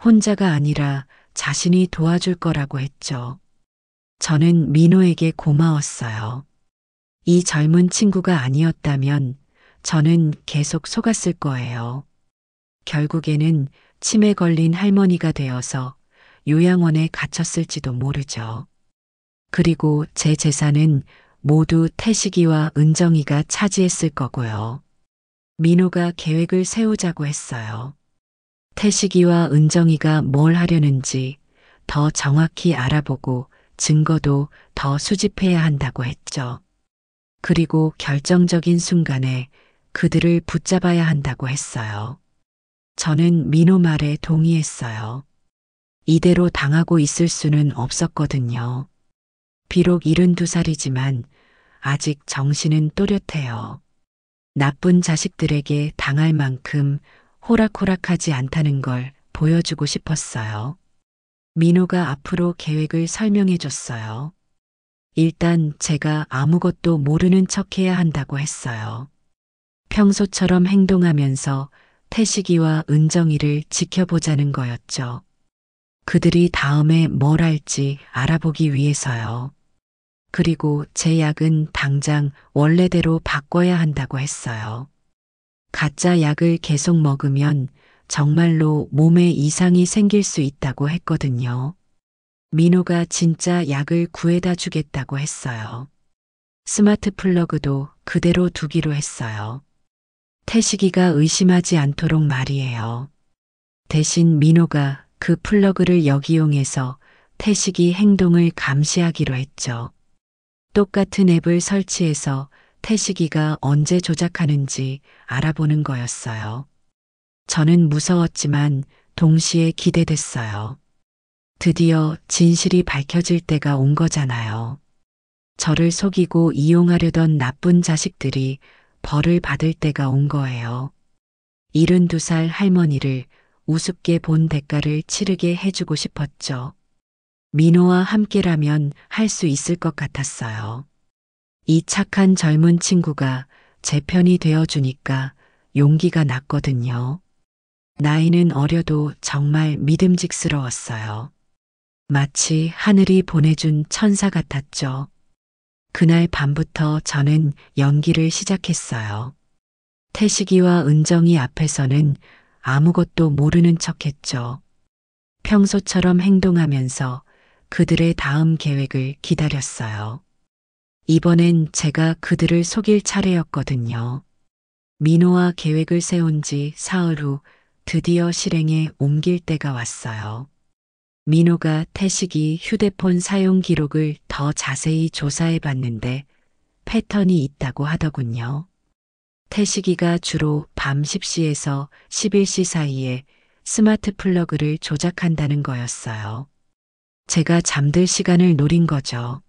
혼자가 아니라 자신이 도와줄 거라고 했죠. 저는 민호에게 고마웠어요. 이 젊은 친구가 아니었다면 저는 계속 속았을 거예요. 결국에는 치매 걸린 할머니가 되어서 요양원에 갇혔을지도 모르죠. 그리고 제 재산은 모두 태식이와 은정이가 차지했을 거고요. 민호가 계획을 세우자고 했어요. 태식이와 은정이가 뭘 하려는지 더 정확히 알아보고 증거도 더 수집해야 한다고 했죠. 그리고 결정적인 순간에 그들을 붙잡아야 한다고 했어요. 저는 민호 말에 동의했어요. 이대로 당하고 있을 수는 없었거든요. 비록 72살이지만 아직 정신은 또렷해요. 나쁜 자식들에게 당할 만큼 호락호락하지 않다는 걸 보여주고 싶었어요. 민호가 앞으로 계획을 설명해 줬어요. 일단 제가 아무것도 모르는 척해야 한다고 했어요. 평소처럼 행동하면서 태식이와 은정이를 지켜보자는 거였죠. 그들이 다음에 뭘 할지 알아보기 위해서요. 그리고 제 약은 당장 원래대로 바꿔야 한다고 했어요. 가짜 약을 계속 먹으면 정말로 몸에 이상이 생길 수 있다고 했거든요. 민호가 진짜 약을 구해다 주겠다고 했어요. 스마트 플러그도 그대로 두기로 했어요. 태식이가 의심하지 않도록 말이에요. 대신 민호가 그 플러그를 역이용해서 태식이 행동을 감시하기로 했죠. 똑같은 앱을 설치해서 태식이가 언제 조작하는지 알아보는 거였어요. 저는 무서웠지만 동시에 기대됐어요. 드디어 진실이 밝혀질 때가 온 거잖아요. 저를 속이고 이용하려던 나쁜 자식들이 벌을 받을 때가 온 거예요. 72살 할머니를 우습게 본 대가를 치르게 해주고 싶었죠. 민호와 함께라면 할 수 있을 것 같았어요. 이 착한 젊은 친구가 제 편이 되어주니까 용기가 났거든요. 나이는 어려도 정말 믿음직스러웠어요. 마치 하늘이 보내준 천사 같았죠. 그날 밤부터 저는 연기를 시작했어요. 태식이와 은정이 앞에서는 아무것도 모르는 척했죠. 평소처럼 행동하면서 그들의 다음 계획을 기다렸어요. 이번엔 제가 그들을 속일 차례였거든요. 민호와 계획을 세운 지 사흘 후 드디어 실행에 옮길 때가 왔어요. 민호가 태식이 휴대폰 사용 기록을 더 자세히 조사해 봤는데 패턴이 있다고 하더군요. 태식이가 주로 밤 10시에서 11시 사이에 스마트 플러그를 조작한다는 거였어요. 제가 잠들 시간을 노린 거죠.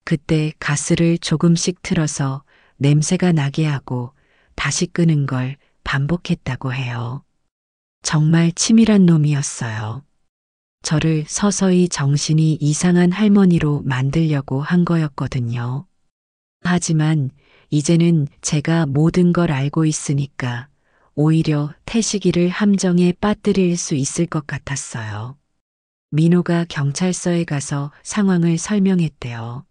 그때 가스를 조금씩 틀어서 냄새가 나게 하고 다시 끄는 걸 반복했다고 해요. 정말 치밀한 놈이었어요. 저를 서서히 정신이 이상한 할머니로 만들려고 한 거였거든요. 하지만 이제는 제가 모든 걸 알고 있으니까 오히려 태식이를 함정에 빠뜨릴 수 있을 것 같았어요. 민호가 경찰서에 가서 상황을 설명했대요.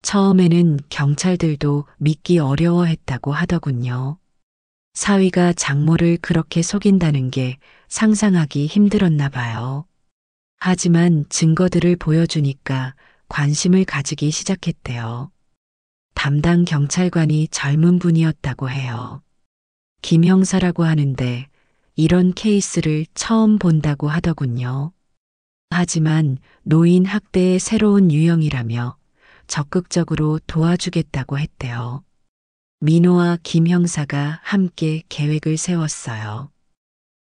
처음에는 경찰들도 믿기 어려워했다고 하더군요. 사위가 장모를 그렇게 속인다는 게 상상하기 힘들었나 봐요. 하지만 증거들을 보여주니까 관심을 가지기 시작했대요. 담당 경찰관이 젊은 분이었다고 해요. 김 형사라고 하는데 이런 케이스를 처음 본다고 하더군요. 하지만 노인 학대의 새로운 유형이라며 적극적으로 도와주겠다고 했대요. 민호와 김 형사가 함께 계획을 세웠어요.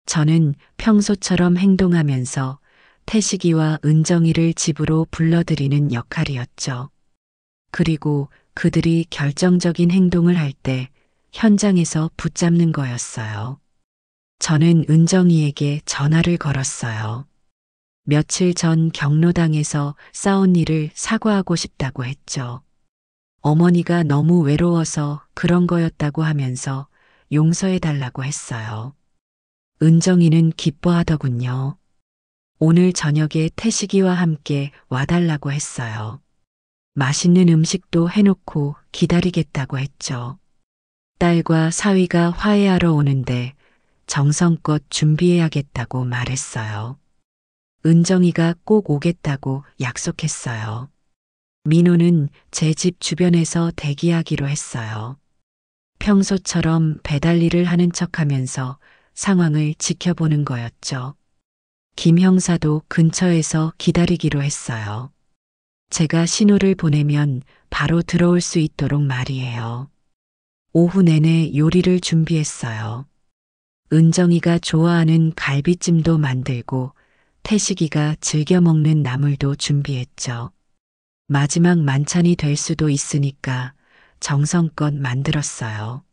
저는 평소처럼 행동하면서 태식이와 은정이를 집으로 불러들이는 역할이었죠. 그리고 그들이 결정적인 행동을 할 때 현장에서 붙잡는 거였어요. 저는 은정이에게 전화를 걸었어요. 며칠 전 경로당에서 싸운 일을 사과하고 싶다고 했죠. 어머니가 너무 외로워서 그런 거였다고 하면서 용서해달라고 했어요. 은정이는 기뻐하더군요. 오늘 저녁에 태식이와 함께 와달라고 했어요. 맛있는 음식도 해놓고 기다리겠다고 했죠. 딸과 사위가 화해하러 오는데 정성껏 준비해야겠다고 말했어요. 은정이가 꼭 오겠다고 약속했어요. 민호는 제 집 주변에서 대기하기로 했어요. 평소처럼 배달 일을 하는 척하면서 상황을 지켜보는 거였죠. 김 형사도 근처에서 기다리기로 했어요. 제가 신호를 보내면 바로 들어올 수 있도록 말이에요. 오후 내내 요리를 준비했어요. 은정이가 좋아하는 갈비찜도 만들고 태식이가 즐겨 먹는 나물도 준비했죠. 마지막 만찬이 될 수도 있으니까 정성껏 만들었어요.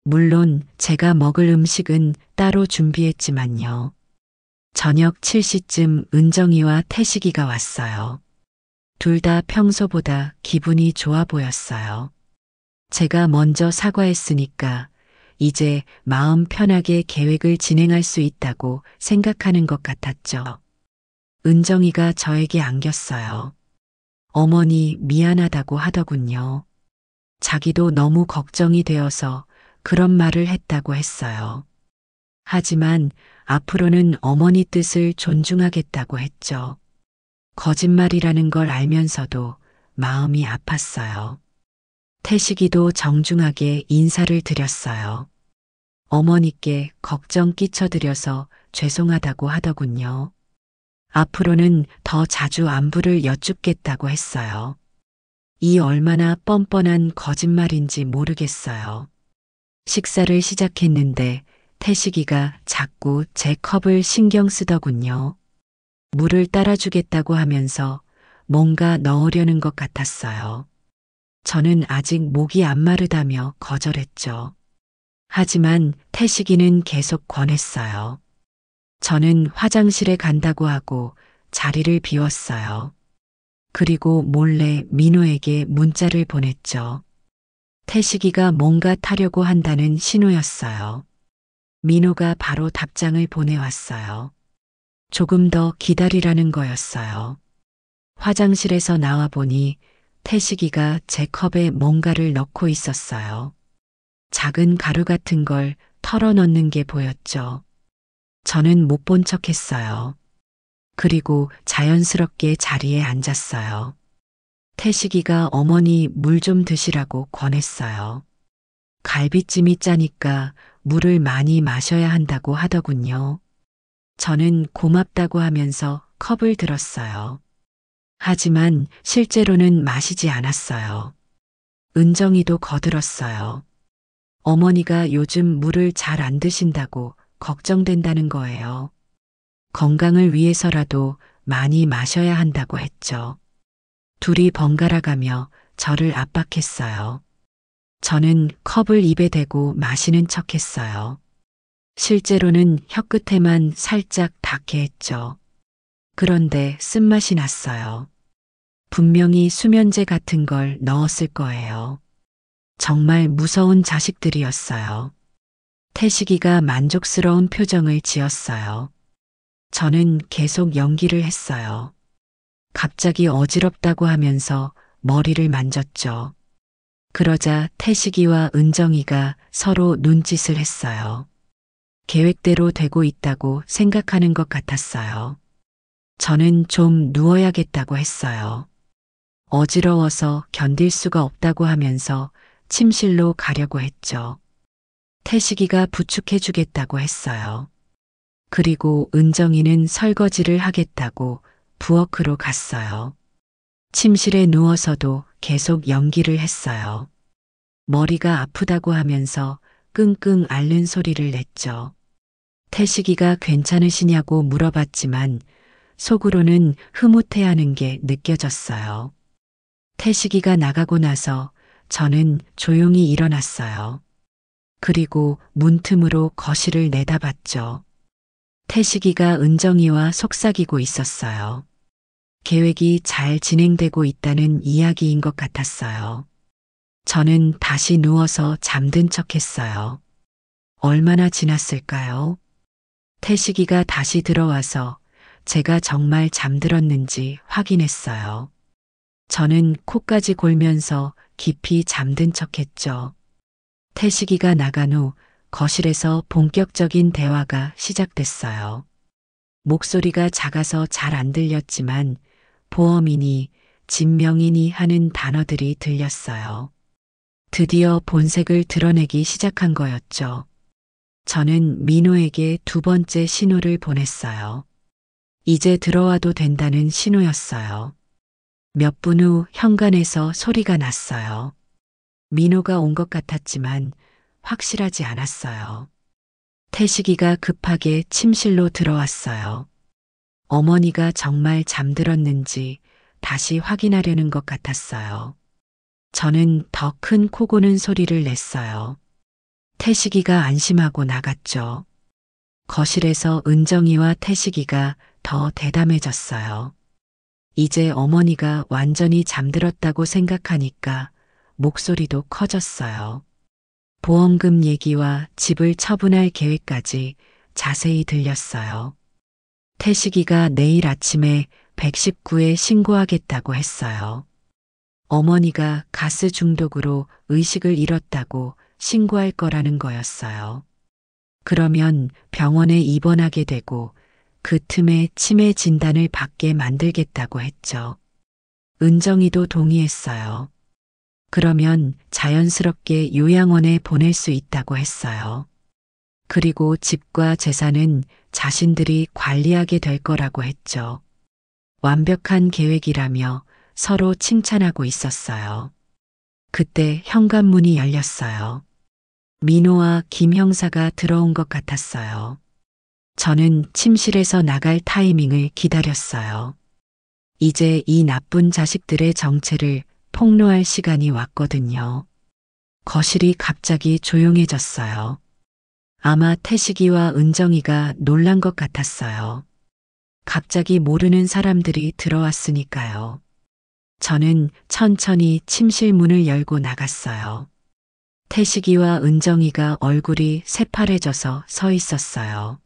물론 제가 먹을 음식은 따로 준비했지만요. 저녁 7시쯤 은정이와 태식이가 왔어요. 둘 다 평소보다 기분이 좋아 보였어요. 제가 먼저 사과했으니까 이제 마음 편하게 계획을 진행할 수 있다고 생각하는 것 같았죠. 은정이가 저에게 안겼어요. 어머니 미안하다고 하더군요. 자기도 너무 걱정이 되어서 그런 말을 했다고 했어요. 하지만 앞으로는 어머니 뜻을 존중하겠다고 했죠. 거짓말이라는 걸 알면서도 마음이 아팠어요. 태식이도 정중하게 인사를 드렸어요. 어머니께 걱정 끼쳐드려서 죄송하다고 하더군요. 앞으로는 더 자주 안부를 여쭙겠다고 했어요. 이 얼마나 뻔뻔한 거짓말인지 모르겠어요. 식사를 시작했는데 태식이가 자꾸 제 컵을 신경 쓰더군요. 물을 따라주겠다고 하면서 뭔가 넣으려는 것 같았어요. 저는 아직 목이 안 마르다며 거절했죠. 하지만 태식이는 계속 권했어요. 저는 화장실에 간다고 하고 자리를 비웠어요. 그리고 몰래 민호에게 문자를 보냈죠. 태식이가 뭔가 타려고 한다는 신호였어요. 민호가 바로 답장을 보내왔어요. 조금 더 기다리라는 거였어요. 화장실에서 나와 보니 태식이가 제 컵에 뭔가를 넣고 있었어요. 작은 가루 같은 걸 털어 넣는 게 보였죠. 저는 못 본 척 했어요. 그리고 자연스럽게 자리에 앉았어요. 태식이가 어머니 물 좀 드시라고 권했어요. 갈비찜이 짜니까 물을 많이 마셔야 한다고 하더군요. 저는 고맙다고 하면서 컵을 들었어요. 하지만 실제로는 마시지 않았어요. 은정이도 거들었어요. 어머니가 요즘 물을 잘 안 드신다고 걱정된다는 거예요. 건강을 위해서라도 많이 마셔야 한다고 했죠. 둘이 번갈아 가며 저를 압박했어요. 저는 컵을 입에 대고 마시는 척 했어요. 실제로는 혀끝에만 살짝 닿게 했죠. 그런데 쓴맛이 났어요. 분명히 수면제 같은 걸 넣었을 거예요. 정말 무서운 자식들이었어요. 태식이가 만족스러운 표정을 지었어요. 저는 계속 연기를 했어요. 갑자기 어지럽다고 하면서 머리를 만졌죠. 그러자 태식이와 은정이가 서로 눈짓을 했어요. 계획대로 되고 있다고 생각하는 것 같았어요. 저는 좀 누워야겠다고 했어요. 어지러워서 견딜 수가 없다고 하면서 침실로 가려고 했죠. 태식이가 부축해 주겠다고 했어요. 그리고 은정이는 설거지를 하겠다고 부엌으로 갔어요. 침실에 누워서도 계속 연기를 했어요. 머리가 아프다고 하면서 끙끙 앓는 소리를 냈죠. 태식이가 괜찮으시냐고 물어봤지만 속으로는 흐뭇해하는 게 느껴졌어요. 태식이가 나가고 나서 저는 조용히 일어났어요. 그리고 문틈으로 거실을 내다봤죠. 태식이가 은정이와 속삭이고 있었어요. 계획이 잘 진행되고 있다는 이야기인 것 같았어요. 저는 다시 누워서 잠든 척 했어요. 얼마나 지났을까요? 태식이가 다시 들어와서 제가 정말 잠들었는지 확인했어요. 저는 코까지 골면서 깊이 잠든 척 했죠. 태식이가 나간 후 거실에서 본격적인 대화가 시작됐어요. 목소리가 작아서 잘 안 들렸지만 보험이니 진명이니 하는 단어들이 들렸어요. 드디어 본색을 드러내기 시작한 거였죠. 저는 민호에게 두 번째 신호를 보냈어요. 이제 들어와도 된다는 신호였어요. 몇 분 후 현관에서 소리가 났어요. 민호가 온 것 같았지만 확실하지 않았어요. 태식이가 급하게 침실로 들어왔어요. 어머니가 정말 잠들었는지 다시 확인하려는 것 같았어요. 저는 더 큰 코 고는 소리를 냈어요. 태식이가 안심하고 나갔죠. 거실에서 은정이와 태식이가 더 대담해졌어요. 이제 어머니가 완전히 잠들었다고 생각하니까 목소리도 커졌어요. 보험금 얘기와 집을 처분할 계획까지 자세히 들렸어요. 태식이가 내일 아침에 119에 신고하겠다고 했어요. 어머니가 가스 중독으로 의식을 잃었다고 신고할 거라는 거였어요. 그러면 병원에 입원하게 되고 그 틈에 치매 진단을 받게 만들겠다고 했죠. 은정이도 동의했어요. 그러면 자연스럽게 요양원에 보낼 수 있다고 했어요. 그리고 집과 재산은 자신들이 관리하게 될 거라고 했죠. 완벽한 계획이라며 서로 칭찬하고 있었어요. 그때 현관문이 열렸어요. 민호와 김 형사가 들어온 것 같았어요. 저는 침실에서 나갈 타이밍을 기다렸어요. 이제 이 나쁜 자식들의 정체를 폭로할 시간이 왔거든요. 거실이 갑자기 조용해졌어요. 아마 태식이와 은정이가 놀란 것 같았어요. 갑자기 모르는 사람들이 들어왔으니까요. 저는 천천히 침실 문을 열고 나갔어요. 태식이와 은정이가 얼굴이 새파래져서 서 있었어요.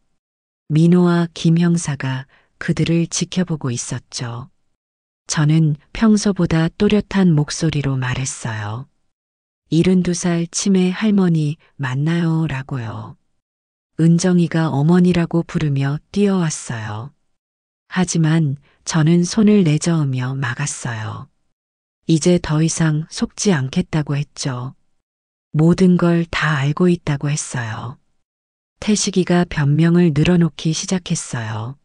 민호와 김 형사가 그들을 지켜보고 있었죠. 저는 평소보다 또렷한 목소리로 말했어요. 72살 치매 할머니 맞나요? 라고요. 은정이가 어머니라고 부르며 뛰어왔어요. 하지만 저는 손을 내저으며 막았어요. 이제 더 이상 속지 않겠다고 했죠. 모든 걸 다 알고 있다고 했어요. 태식이가 변명을 늘어놓기 시작했어요.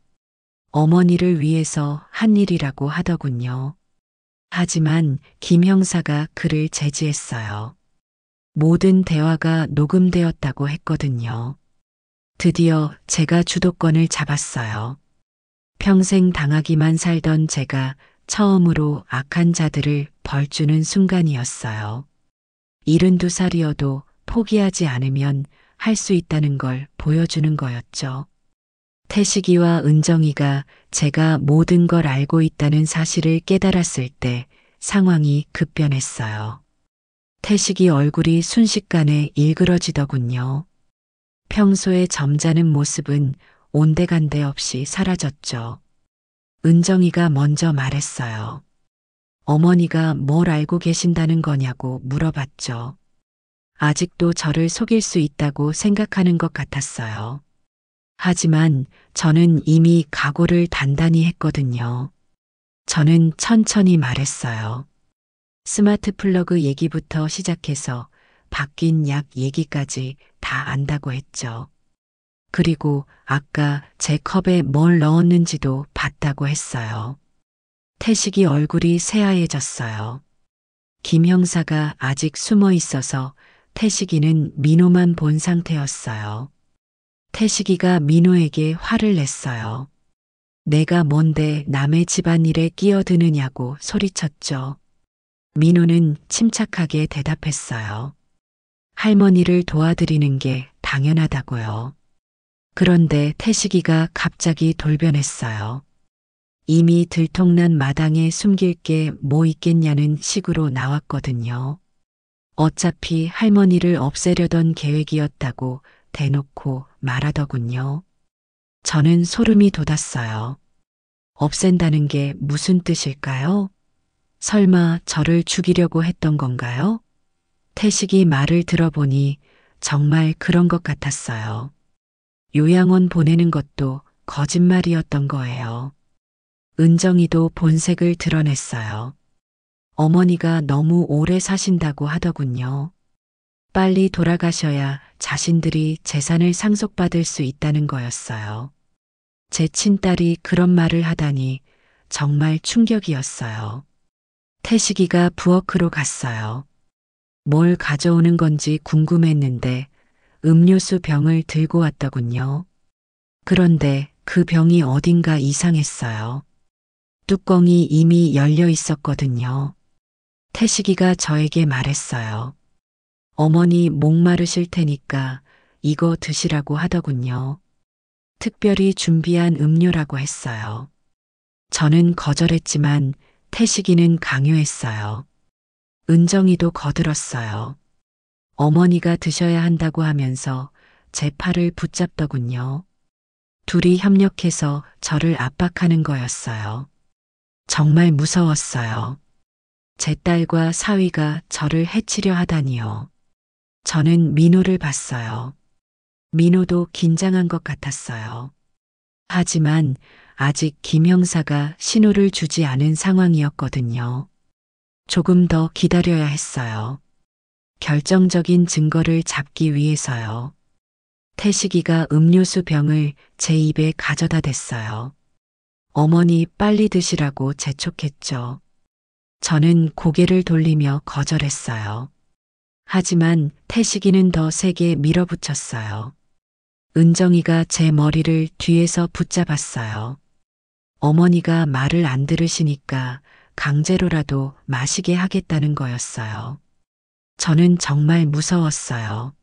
어머니를 위해서 한 일이라고 하더군요. 하지만 김 형사가 그를 제지했어요. 모든 대화가 녹음되었다고 했거든요. 드디어 제가 주도권을 잡았어요. 평생 당하기만 살던 제가 처음으로 악한 자들을 벌주는 순간이었어요. 72살이어도 포기하지 않으면 할 수 있다는 걸 보여주는 거였죠. 태식이와 은정이가 제가 모든 걸 알고 있다는 사실을 깨달았을 때 상황이 급변했어요. 태식이 얼굴이 순식간에 일그러지더군요. 평소에 점잖은 모습은 온데간데 없이 사라졌죠. 은정이가 먼저 말했어요. 어머니가 뭘 알고 계신다는 거냐고 물어봤죠. 아직도 저를 속일 수 있다고 생각하는 것 같았어요. 하지만 저는 이미 각오를 단단히 했거든요. 저는 천천히 말했어요. 스마트 플러그 얘기부터 시작해서 바뀐 약 얘기까지 다 안다고 했죠. 그리고 아까 제 컵에 뭘 넣었는지도 봤다고 했어요. 태식이 얼굴이 새하얘졌어요. 김 형사가 아직 숨어 있어서 태식이는 민호만 본 상태였어요. 태식이가 민호에게 화를 냈어요. 내가 뭔데 남의 집안일에 끼어드느냐고 소리쳤죠. 민호는 침착하게 대답했어요. 할머니를 도와드리는 게 당연하다고요. 그런데 태식이가 갑자기 돌변했어요. 이미 들통난 마당에 숨길 게 뭐 있겠냐는 식으로 나왔거든요. 어차피 할머니를 없애려던 계획이었다고 대놓고 말하더군요. 저는 소름이 돋았어요. 없앤다는 게 무슨 뜻일까요? 설마 저를 죽이려고 했던 건가요? 태식이 말을 들어보니 정말 그런 것 같았어요. 요양원 보내는 것도 거짓말이었던 거예요. 은정이도 본색을 드러냈어요. 어머니가 너무 오래 사신다고 하더군요. 빨리 돌아가셔야 자신들이 재산을 상속받을 수 있다는 거였어요. 제 친딸이 그런 말을 하다니 정말 충격이었어요. 태식이가 부엌으로 갔어요. 뭘 가져오는 건지 궁금했는데 음료수 병을 들고 왔더군요. 그런데 그 병이 어딘가 이상했어요. 뚜껑이 이미 열려 있었거든요. 태식이가 저에게 말했어요. 어머니 목마르실 테니까 이거 드시라고 하더군요. 특별히 준비한 음료라고 했어요. 저는 거절했지만 태식이는 강요했어요. 은정이도 거들었어요. 어머니가 드셔야 한다고 하면서 제 팔을 붙잡더군요. 둘이 협력해서 저를 압박하는 거였어요. 정말 무서웠어요. 제 딸과 사위가 저를 해치려 하다니요. 저는 민호를 봤어요. 민호도 긴장한 것 같았어요. 하지만 아직 김 형사가 신호를 주지 않은 상황이었거든요. 조금 더 기다려야 했어요. 결정적인 증거를 잡기 위해서요. 태식이가 음료수 병을 제 입에 가져다 댔어요. 어머니 빨리 드시라고 재촉했죠. 저는 고개를 돌리며 거절했어요. 하지만 태식이는 더 세게 밀어붙였어요. 은정이가 제 머리를 뒤에서 붙잡았어요. 어머니가 말을 안 들으시니까 강제로라도 마시게 하겠다는 거였어요. 저는 정말 무서웠어요.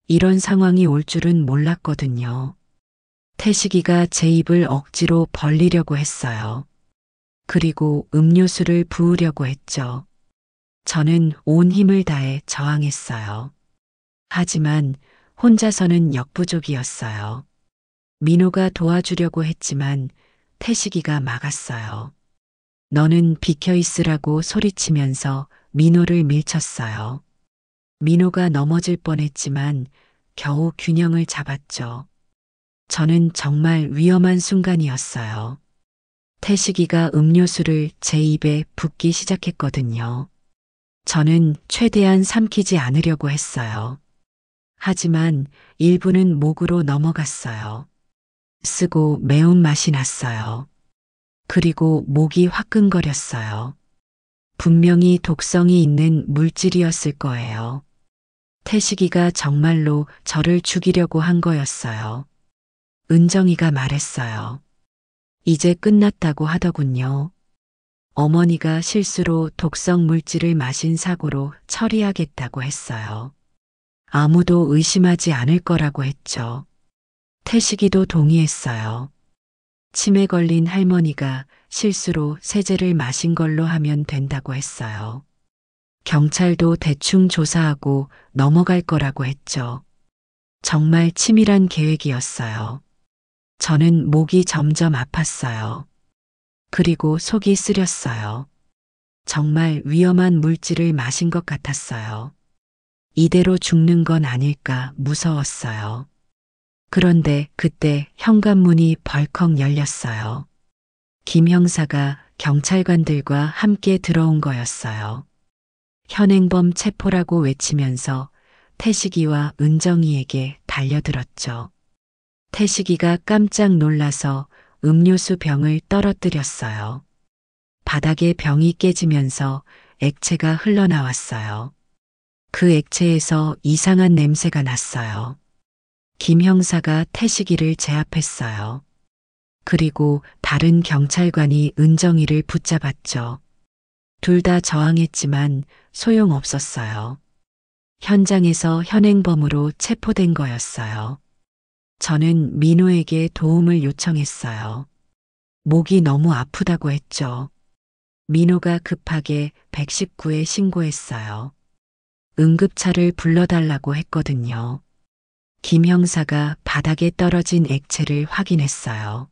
이런 상황이 올 줄은 몰랐거든요. 태식이가 제 입을 억지로 벌리려고 했어요. 그리고 음료수를 부으려고 했죠. 저는 온 힘을 다해 저항했어요. 하지만 혼자서는 역부족이었어요. 민호가 도와주려고 했지만 태식이가 막았어요. 너는 비켜 있으라고 소리치면서 민호를 밀쳤어요. 민호가 넘어질 뻔했지만 겨우 균형을 잡았죠. 저는 정말 위험한 순간이었어요. 태식이가 음료수를 제 입에 붓기 시작했거든요. 저는 최대한 삼키지 않으려고 했어요. 하지만 일부는 목으로 넘어갔어요. 쓰고 매운맛이 났어요. 그리고 목이 화끈거렸어요. 분명히 독성이 있는 물질이었을 거예요. 태식이가 정말로 저를 죽이려고 한 거였어요. 은정이가 말했어요. 이제 끝났다고 하더군요. 어머니가 실수로 독성 물질을 마신 사고로 처리하겠다고 했어요. 아무도 의심하지 않을 거라고 했죠. 태식이도 동의했어요. 치매 걸린 할머니가 실수로 세제를 마신 걸로 하면 된다고 했어요. 경찰도 대충 조사하고 넘어갈 거라고 했죠. 정말 치밀한 계획이었어요. 저는 목이 점점 아팠어요. 그리고 속이 쓰렸어요. 정말 위험한 물질을 마신 것 같았어요. 이대로 죽는 건 아닐까 무서웠어요. 그런데 그때 현관문이 벌컥 열렸어요. 김 형사가 경찰관들과 함께 들어온 거였어요. 현행범 체포라고 외치면서 태식이와 은정이에게 달려들었죠. 태식이가 깜짝 놀라서 음료수 병을 떨어뜨렸어요. 바닥에 병이 깨지면서 액체가 흘러나왔어요. 그 액체에서 이상한 냄새가 났어요. 김 형사가 태식이를 제압했어요. 그리고 다른 경찰관이 은정이를 붙잡았죠. 둘 다 저항했지만 소용없었어요. 현장에서 현행범으로 체포된 거였어요. 저는 민호에게 도움을 요청했어요. 목이 너무 아프다고 했죠. 민호가 급하게 119에 신고했어요. 응급차를 불러달라고 했거든요. 김 형사가 바닥에 떨어진 액체를 확인했어요.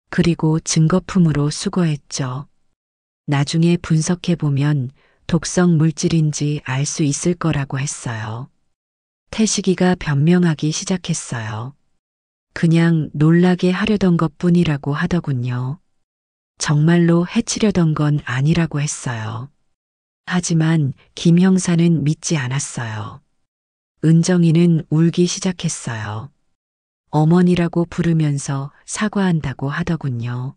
그리고 증거품으로 수거했죠. 나중에 분석해보면 독성 물질인지 알 수 있을 거라고 했어요. 태식이가 변명하기 시작했어요. 그냥 놀라게 하려던 것뿐이라고 하더군요. 정말로 해치려던 건 아니라고 했어요. 하지만 김 형사는 믿지 않았어요. 은정이는 울기 시작했어요. 어머니라고 부르면서 사과한다고 하더군요.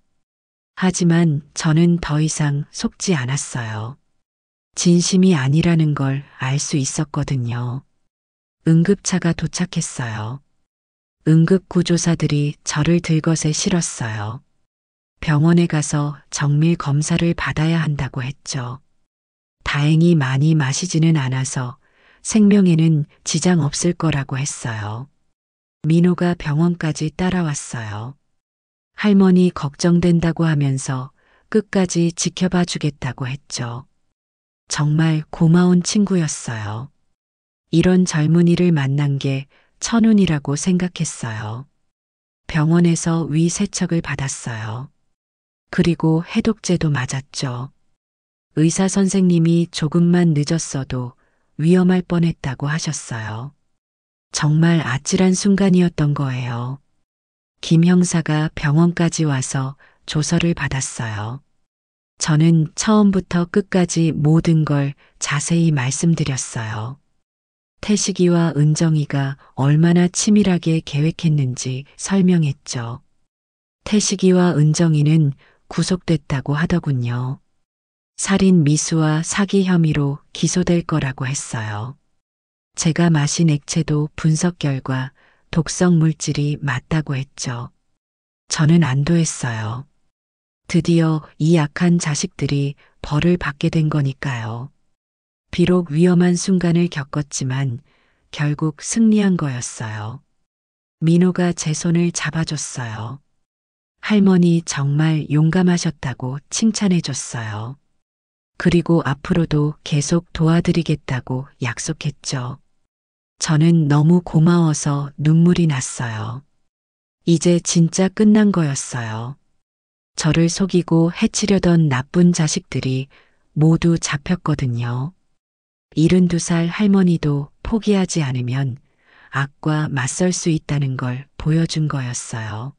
하지만 저는 더 이상 속지 않았어요. 진심이 아니라는 걸 알 수 있었거든요. 응급차가 도착했어요. 응급구조사들이 저를 들것에 실었어요. 병원에 가서 정밀 검사를 받아야 한다고 했죠. 다행히 많이 마시지는 않아서 생명에는 지장 없을 거라고 했어요. 민호가 병원까지 따라왔어요. 할머니 걱정된다고 하면서 끝까지 지켜봐 주겠다고 했죠. 정말 고마운 친구였어요. 이런 젊은이를 만난 게 천운이라고 생각했어요. 병원에서 위 세척을 받았어요. 그리고 해독제도 맞았죠. 의사 선생님이 조금만 늦었어도 위험할 뻔했다고 하셨어요. 정말 아찔한 순간이었던 거예요. 김 형사가 병원까지 와서 조서를 받았어요. 저는 처음부터 끝까지 모든 걸 자세히 말씀드렸어요. 태식이와 은정이가 얼마나 치밀하게 계획했는지 설명했죠. 태식이와 은정이는 구속됐다고 하더군요. 살인 미수와 사기 혐의로 기소될 거라고 했어요. 제가 마신 액체도 분석 결과 독성 물질이 맞다고 했죠. 저는 안도했어요. 드디어 이 악한 자식들이 벌을 받게 된 거니까요. 비록 위험한 순간을 겪었지만 결국 승리한 거였어요. 민호가 제 손을 잡아줬어요. 할머니 정말 용감하셨다고 칭찬해 줬어요. 그리고 앞으로도 계속 도와드리겠다고 약속했죠. 저는 너무 고마워서 눈물이 났어요. 이제 진짜 끝난 거였어요. 저를 속이고 해치려던 나쁜 자식들이 모두 잡혔거든요. 72살 할머니도 포기하지 않으면 악과 맞설 수 있다는 걸 보여준 거였어요.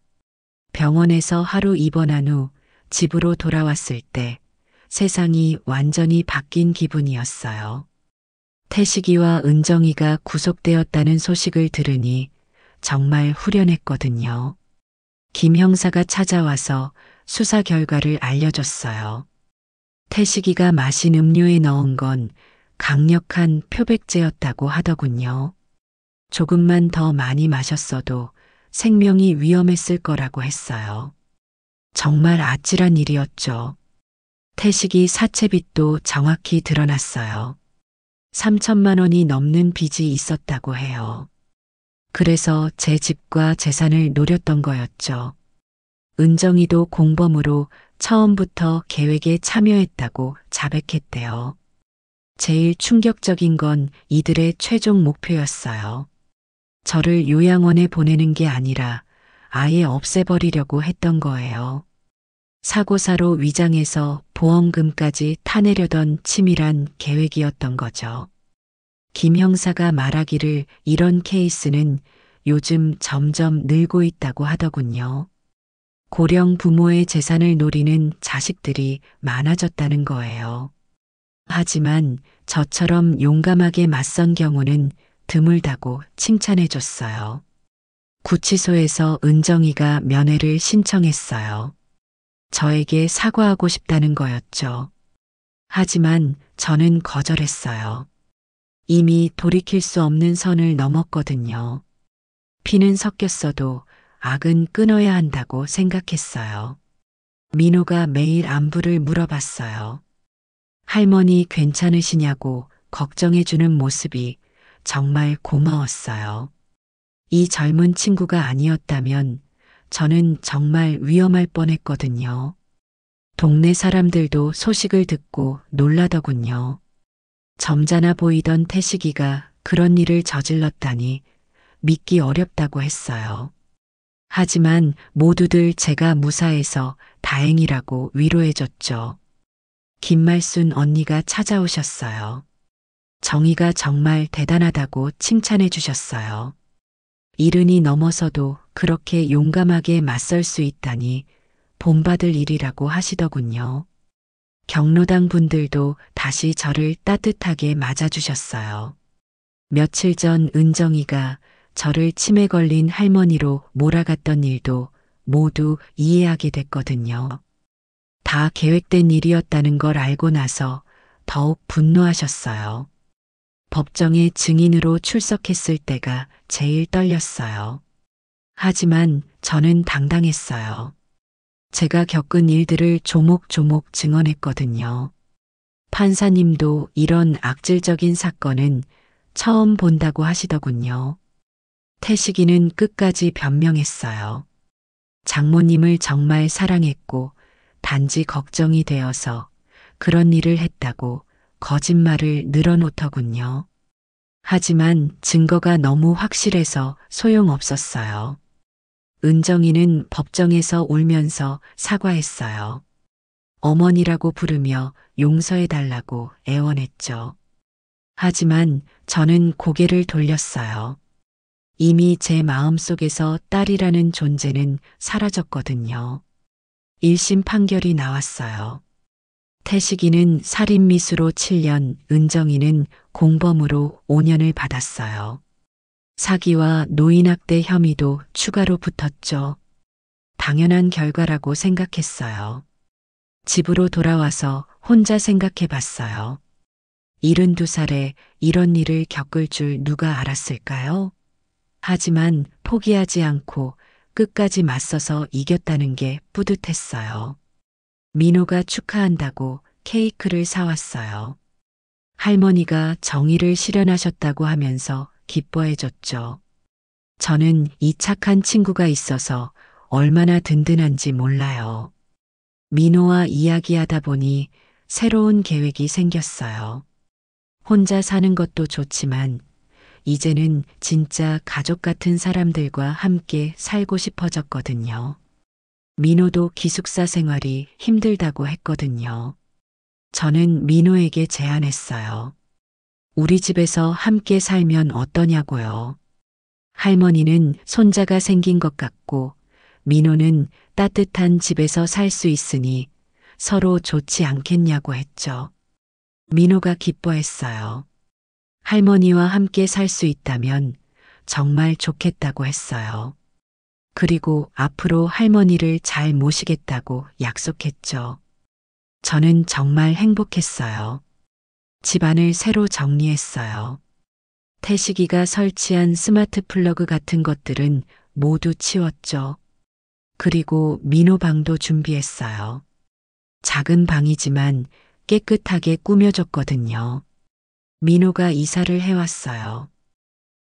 병원에서 하루 입원한 후 집으로 돌아왔을 때 세상이 완전히 바뀐 기분이었어요. 태식이와 은정이가 구속되었다는 소식을 들으니 정말 후련했거든요. 김 형사가 찾아와서 수사 결과를 알려줬어요. 태식이가 마신 음료에 넣은 건 강력한 표백제였다고 하더군요. 조금만 더 많이 마셨어도 생명이 위험했을 거라고 했어요. 정말 아찔한 일이었죠. 태식이 사채빚도 정확히 드러났어요. 3천만 원이 넘는 빚이 있었다고 해요. 그래서 제 집과 재산을 노렸던 거였죠. 은정이도 공범으로 처음부터 계획에 참여했다고 자백했대요. 제일 충격적인 건 이들의 최종 목표였어요. 저를 요양원에 보내는 게 아니라 아예 없애버리려고 했던 거예요. 사고사로 위장해서 보험금까지 타내려던 치밀한 계획이었던 거죠. 김 형사가 말하기를 이런 케이스는 요즘 점점 늘고 있다고 하더군요. 고령 부모의 재산을 노리는 자식들이 많아졌다는 거예요. 하지만 저처럼 용감하게 맞선 경우는 드물다고 칭찬해 줬어요. 구치소에서 은정이가 면회를 신청했어요. 저에게 사과하고 싶다는 거였죠. 하지만 저는 거절했어요. 이미 돌이킬 수 없는 선을 넘었거든요. 피는 섞였어도 악은 끊어야 한다고 생각했어요. 민호가 매일 안부를 물어봤어요. 할머니 괜찮으시냐고 걱정해주는 모습이 정말 고마웠어요. 이 젊은 친구가 아니었다면 저는 정말 위험할 뻔했거든요. 동네 사람들도 소식을 듣고 놀라더군요. 점잖아 보이던 태식이가 그런 일을 저질렀다니 믿기 어렵다고 했어요. 하지만 모두들 제가 무사해서 다행이라고 위로해줬죠. 김말순 언니가 찾아오셨어요. 정희가 정말 대단하다고 칭찬해 주셨어요. 70이 넘어서도 그렇게 용감하게 맞설 수 있다니 본받을 일이라고 하시더군요. 경로당 분들도 다시 저를 따뜻하게 맞아주셨어요. 며칠 전 은정이가 저를 치매 걸린 할머니로 몰아갔던 일도 모두 이해하게 됐거든요. 다 계획된 일이었다는 걸 알고 나서 더욱 분노하셨어요. 법정에 증인으로 출석했을 때가 제일 떨렸어요. 하지만 저는 당당했어요. 제가 겪은 일들을 조목조목 증언했거든요. 판사님도 이런 악질적인 사건은 처음 본다고 하시더군요. 태식이는 끝까지 변명했어요. 장모님을 정말 사랑했고 단지 걱정이 되어서 그런 일을 했다고 거짓말을 늘어놓더군요. 하지만 증거가 너무 확실해서 소용없었어요. 은정이는 법정에서 울면서 사과했어요. 어머니라고 부르며 용서해달라고 애원했죠. 하지만 저는 고개를 돌렸어요. 이미 제 마음속에서 딸이라는 존재는 사라졌거든요. 1심 판결이 나왔어요. 태식이는 살인미수로 7년, 은정이는 공범으로 5년을 받았어요. 사기와 노인학대 혐의도 추가로 붙었죠. 당연한 결과라고 생각했어요. 집으로 돌아와서 혼자 생각해 봤어요. 72살에 이런 일을 겪을 줄 누가 알았을까요? 하지만 포기하지 않고 끝까지 맞서서 이겼다는 게 뿌듯했어요. 민호가 축하한다고 케이크를 사왔어요. 할머니가 정의를 실현하셨다고 하면서 기뻐해줬죠. 저는 이 착한 친구가 있어서 얼마나 든든한지 몰라요. 민호와 이야기하다 보니 새로운 계획이 생겼어요. 혼자 사는 것도 좋지만 이제는 진짜 가족 같은 사람들과 함께 살고 싶어졌거든요. 민호도 기숙사 생활이 힘들다고 했거든요. 저는 민호에게 제안했어요. 우리 집에서 함께 살면 어떠냐고요. 할머니는 손자가 생긴 것 같고 민호는 따뜻한 집에서 살 수 있으니 서로 좋지 않겠냐고 했죠. 민호가 기뻐했어요. 할머니와 함께 살 수 있다면 정말 좋겠다고 했어요. 그리고 앞으로 할머니를 잘 모시겠다고 약속했죠. 저는 정말 행복했어요. 집안을 새로 정리했어요. 태식이가 설치한 스마트 플러그 같은 것들은 모두 치웠죠. 그리고 민호 방도 준비했어요. 작은 방이지만 깨끗하게 꾸며졌거든요. 민호가 이사를 해왔어요.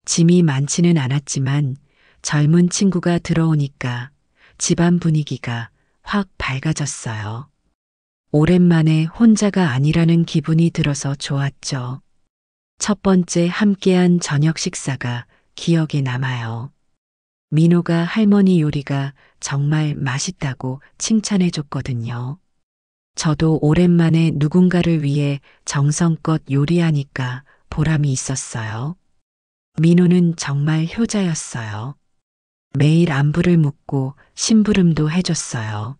짐이 많지는 않았지만 젊은 친구가 들어오니까 집안 분위기가 확 밝아졌어요. 오랜만에 혼자가 아니라는 기분이 들어서 좋았죠. 첫 번째 함께한 저녁 식사가 기억에 남아요. 민호가 할머니 요리가 정말 맛있다고 칭찬해 줬거든요. 저도 오랜만에 누군가를 위해 정성껏 요리하니까 보람이 있었어요. 민호는 정말 효자였어요. 매일 안부를 묻고 심부름도 해줬어요.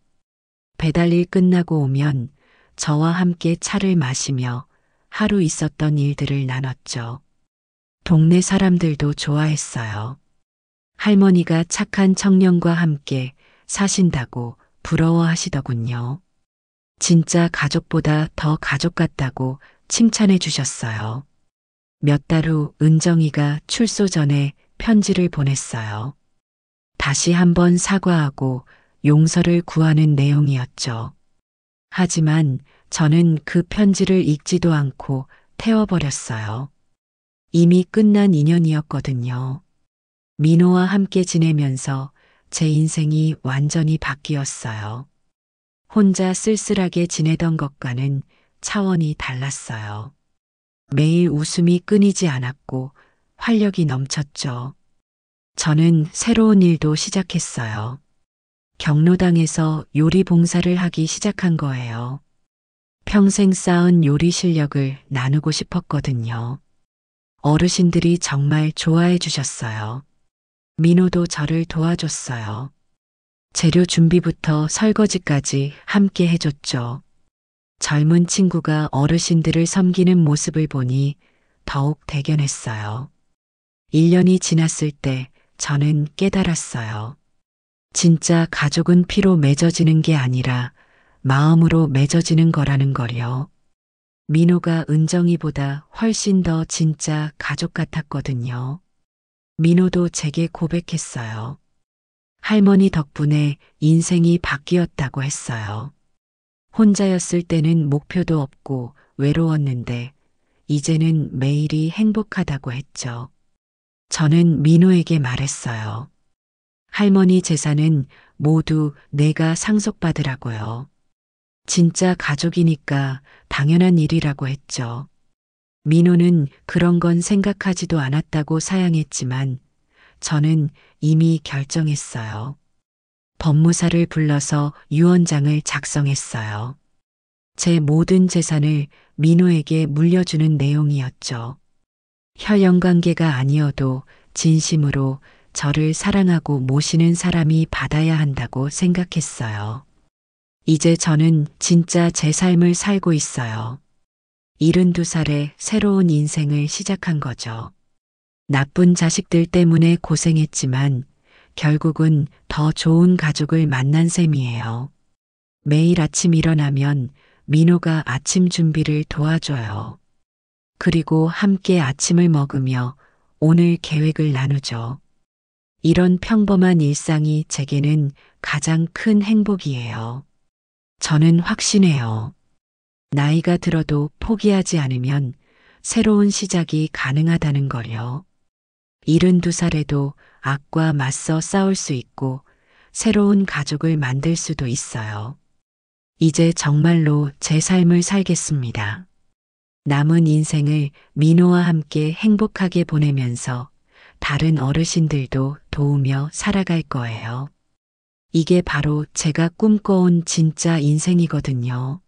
배달일 끝나고 오면 저와 함께 차를 마시며 하루 있었던 일들을 나눴죠. 동네 사람들도 좋아했어요. 할머니가 착한 청년과 함께 사신다고 부러워하시더군요. 진짜 가족보다 더 가족 같다고 칭찬해 주셨어요. 몇 달 후 은정이가 출소 전에 편지를 보냈어요. 다시 한번 사과하고 용서를 구하는 내용이었죠. 하지만 저는 그 편지를 읽지도 않고 태워버렸어요. 이미 끝난 인연이었거든요. 민호와 함께 지내면서 제 인생이 완전히 바뀌었어요. 혼자 쓸쓸하게 지내던 것과는 차원이 달랐어요. 매일 웃음이 끊이지 않았고 활력이 넘쳤죠. 저는 새로운 일도 시작했어요. 경로당에서 요리 봉사를 하기 시작한 거예요. 평생 쌓은 요리 실력을 나누고 싶었거든요. 어르신들이 정말 좋아해 주셨어요. 민호도 저를 도와줬어요. 재료 준비부터 설거지까지 함께 해줬죠. 젊은 친구가 어르신들을 섬기는 모습을 보니 더욱 대견했어요. 1년이 지났을 때 저는 깨달았어요. 진짜 가족은 피로 맺어지는 게 아니라 마음으로 맺어지는 거라는 걸요. 민호가 은정이보다 훨씬 더 진짜 가족 같았거든요. 민호도 제게 고백했어요. 할머니 덕분에 인생이 바뀌었다고 했어요. 혼자였을 때는 목표도 없고 외로웠는데 이제는 매일이 행복하다고 했죠. 저는 민호에게 말했어요. 할머니 재산은 모두 내가 상속받으라고요. 진짜 가족이니까 당연한 일이라고 했죠. 민호는 그런 건 생각하지도 않았다고 사양했지만 저는 이미 결정했어요. 법무사를 불러서 유언장을 작성했어요. 제 모든 재산을 민호에게 물려주는 내용이었죠. 혈연 관계가 아니어도 진심으로 저를 사랑하고 모시는 사람이 받아야 한다고 생각했어요. 이제 저는 진짜 제 삶을 살고 있어요. 72살에 새로운 인생을 시작한 거죠. 나쁜 자식들 때문에 고생했지만 결국은 더 좋은 가족을 만난 셈이에요. 매일 아침 일어나면 민호가 아침 준비를 도와줘요. 그리고 함께 아침을 먹으며 오늘 계획을 나누죠. 이런 평범한 일상이 제게는 가장 큰 행복이에요. 저는 확신해요. 나이가 들어도 포기하지 않으면 새로운 시작이 가능하다는 걸요. 72살에도 악과 맞서 싸울 수 있고 새로운 가족을 만들 수도 있어요. 이제 정말로 제 삶을 살겠습니다. 남은 인생을 민호와 함께 행복하게 보내면서 다른 어르신들도 도우며 살아갈 거예요. 이게 바로 제가 꿈꿔온 진짜 인생이거든요.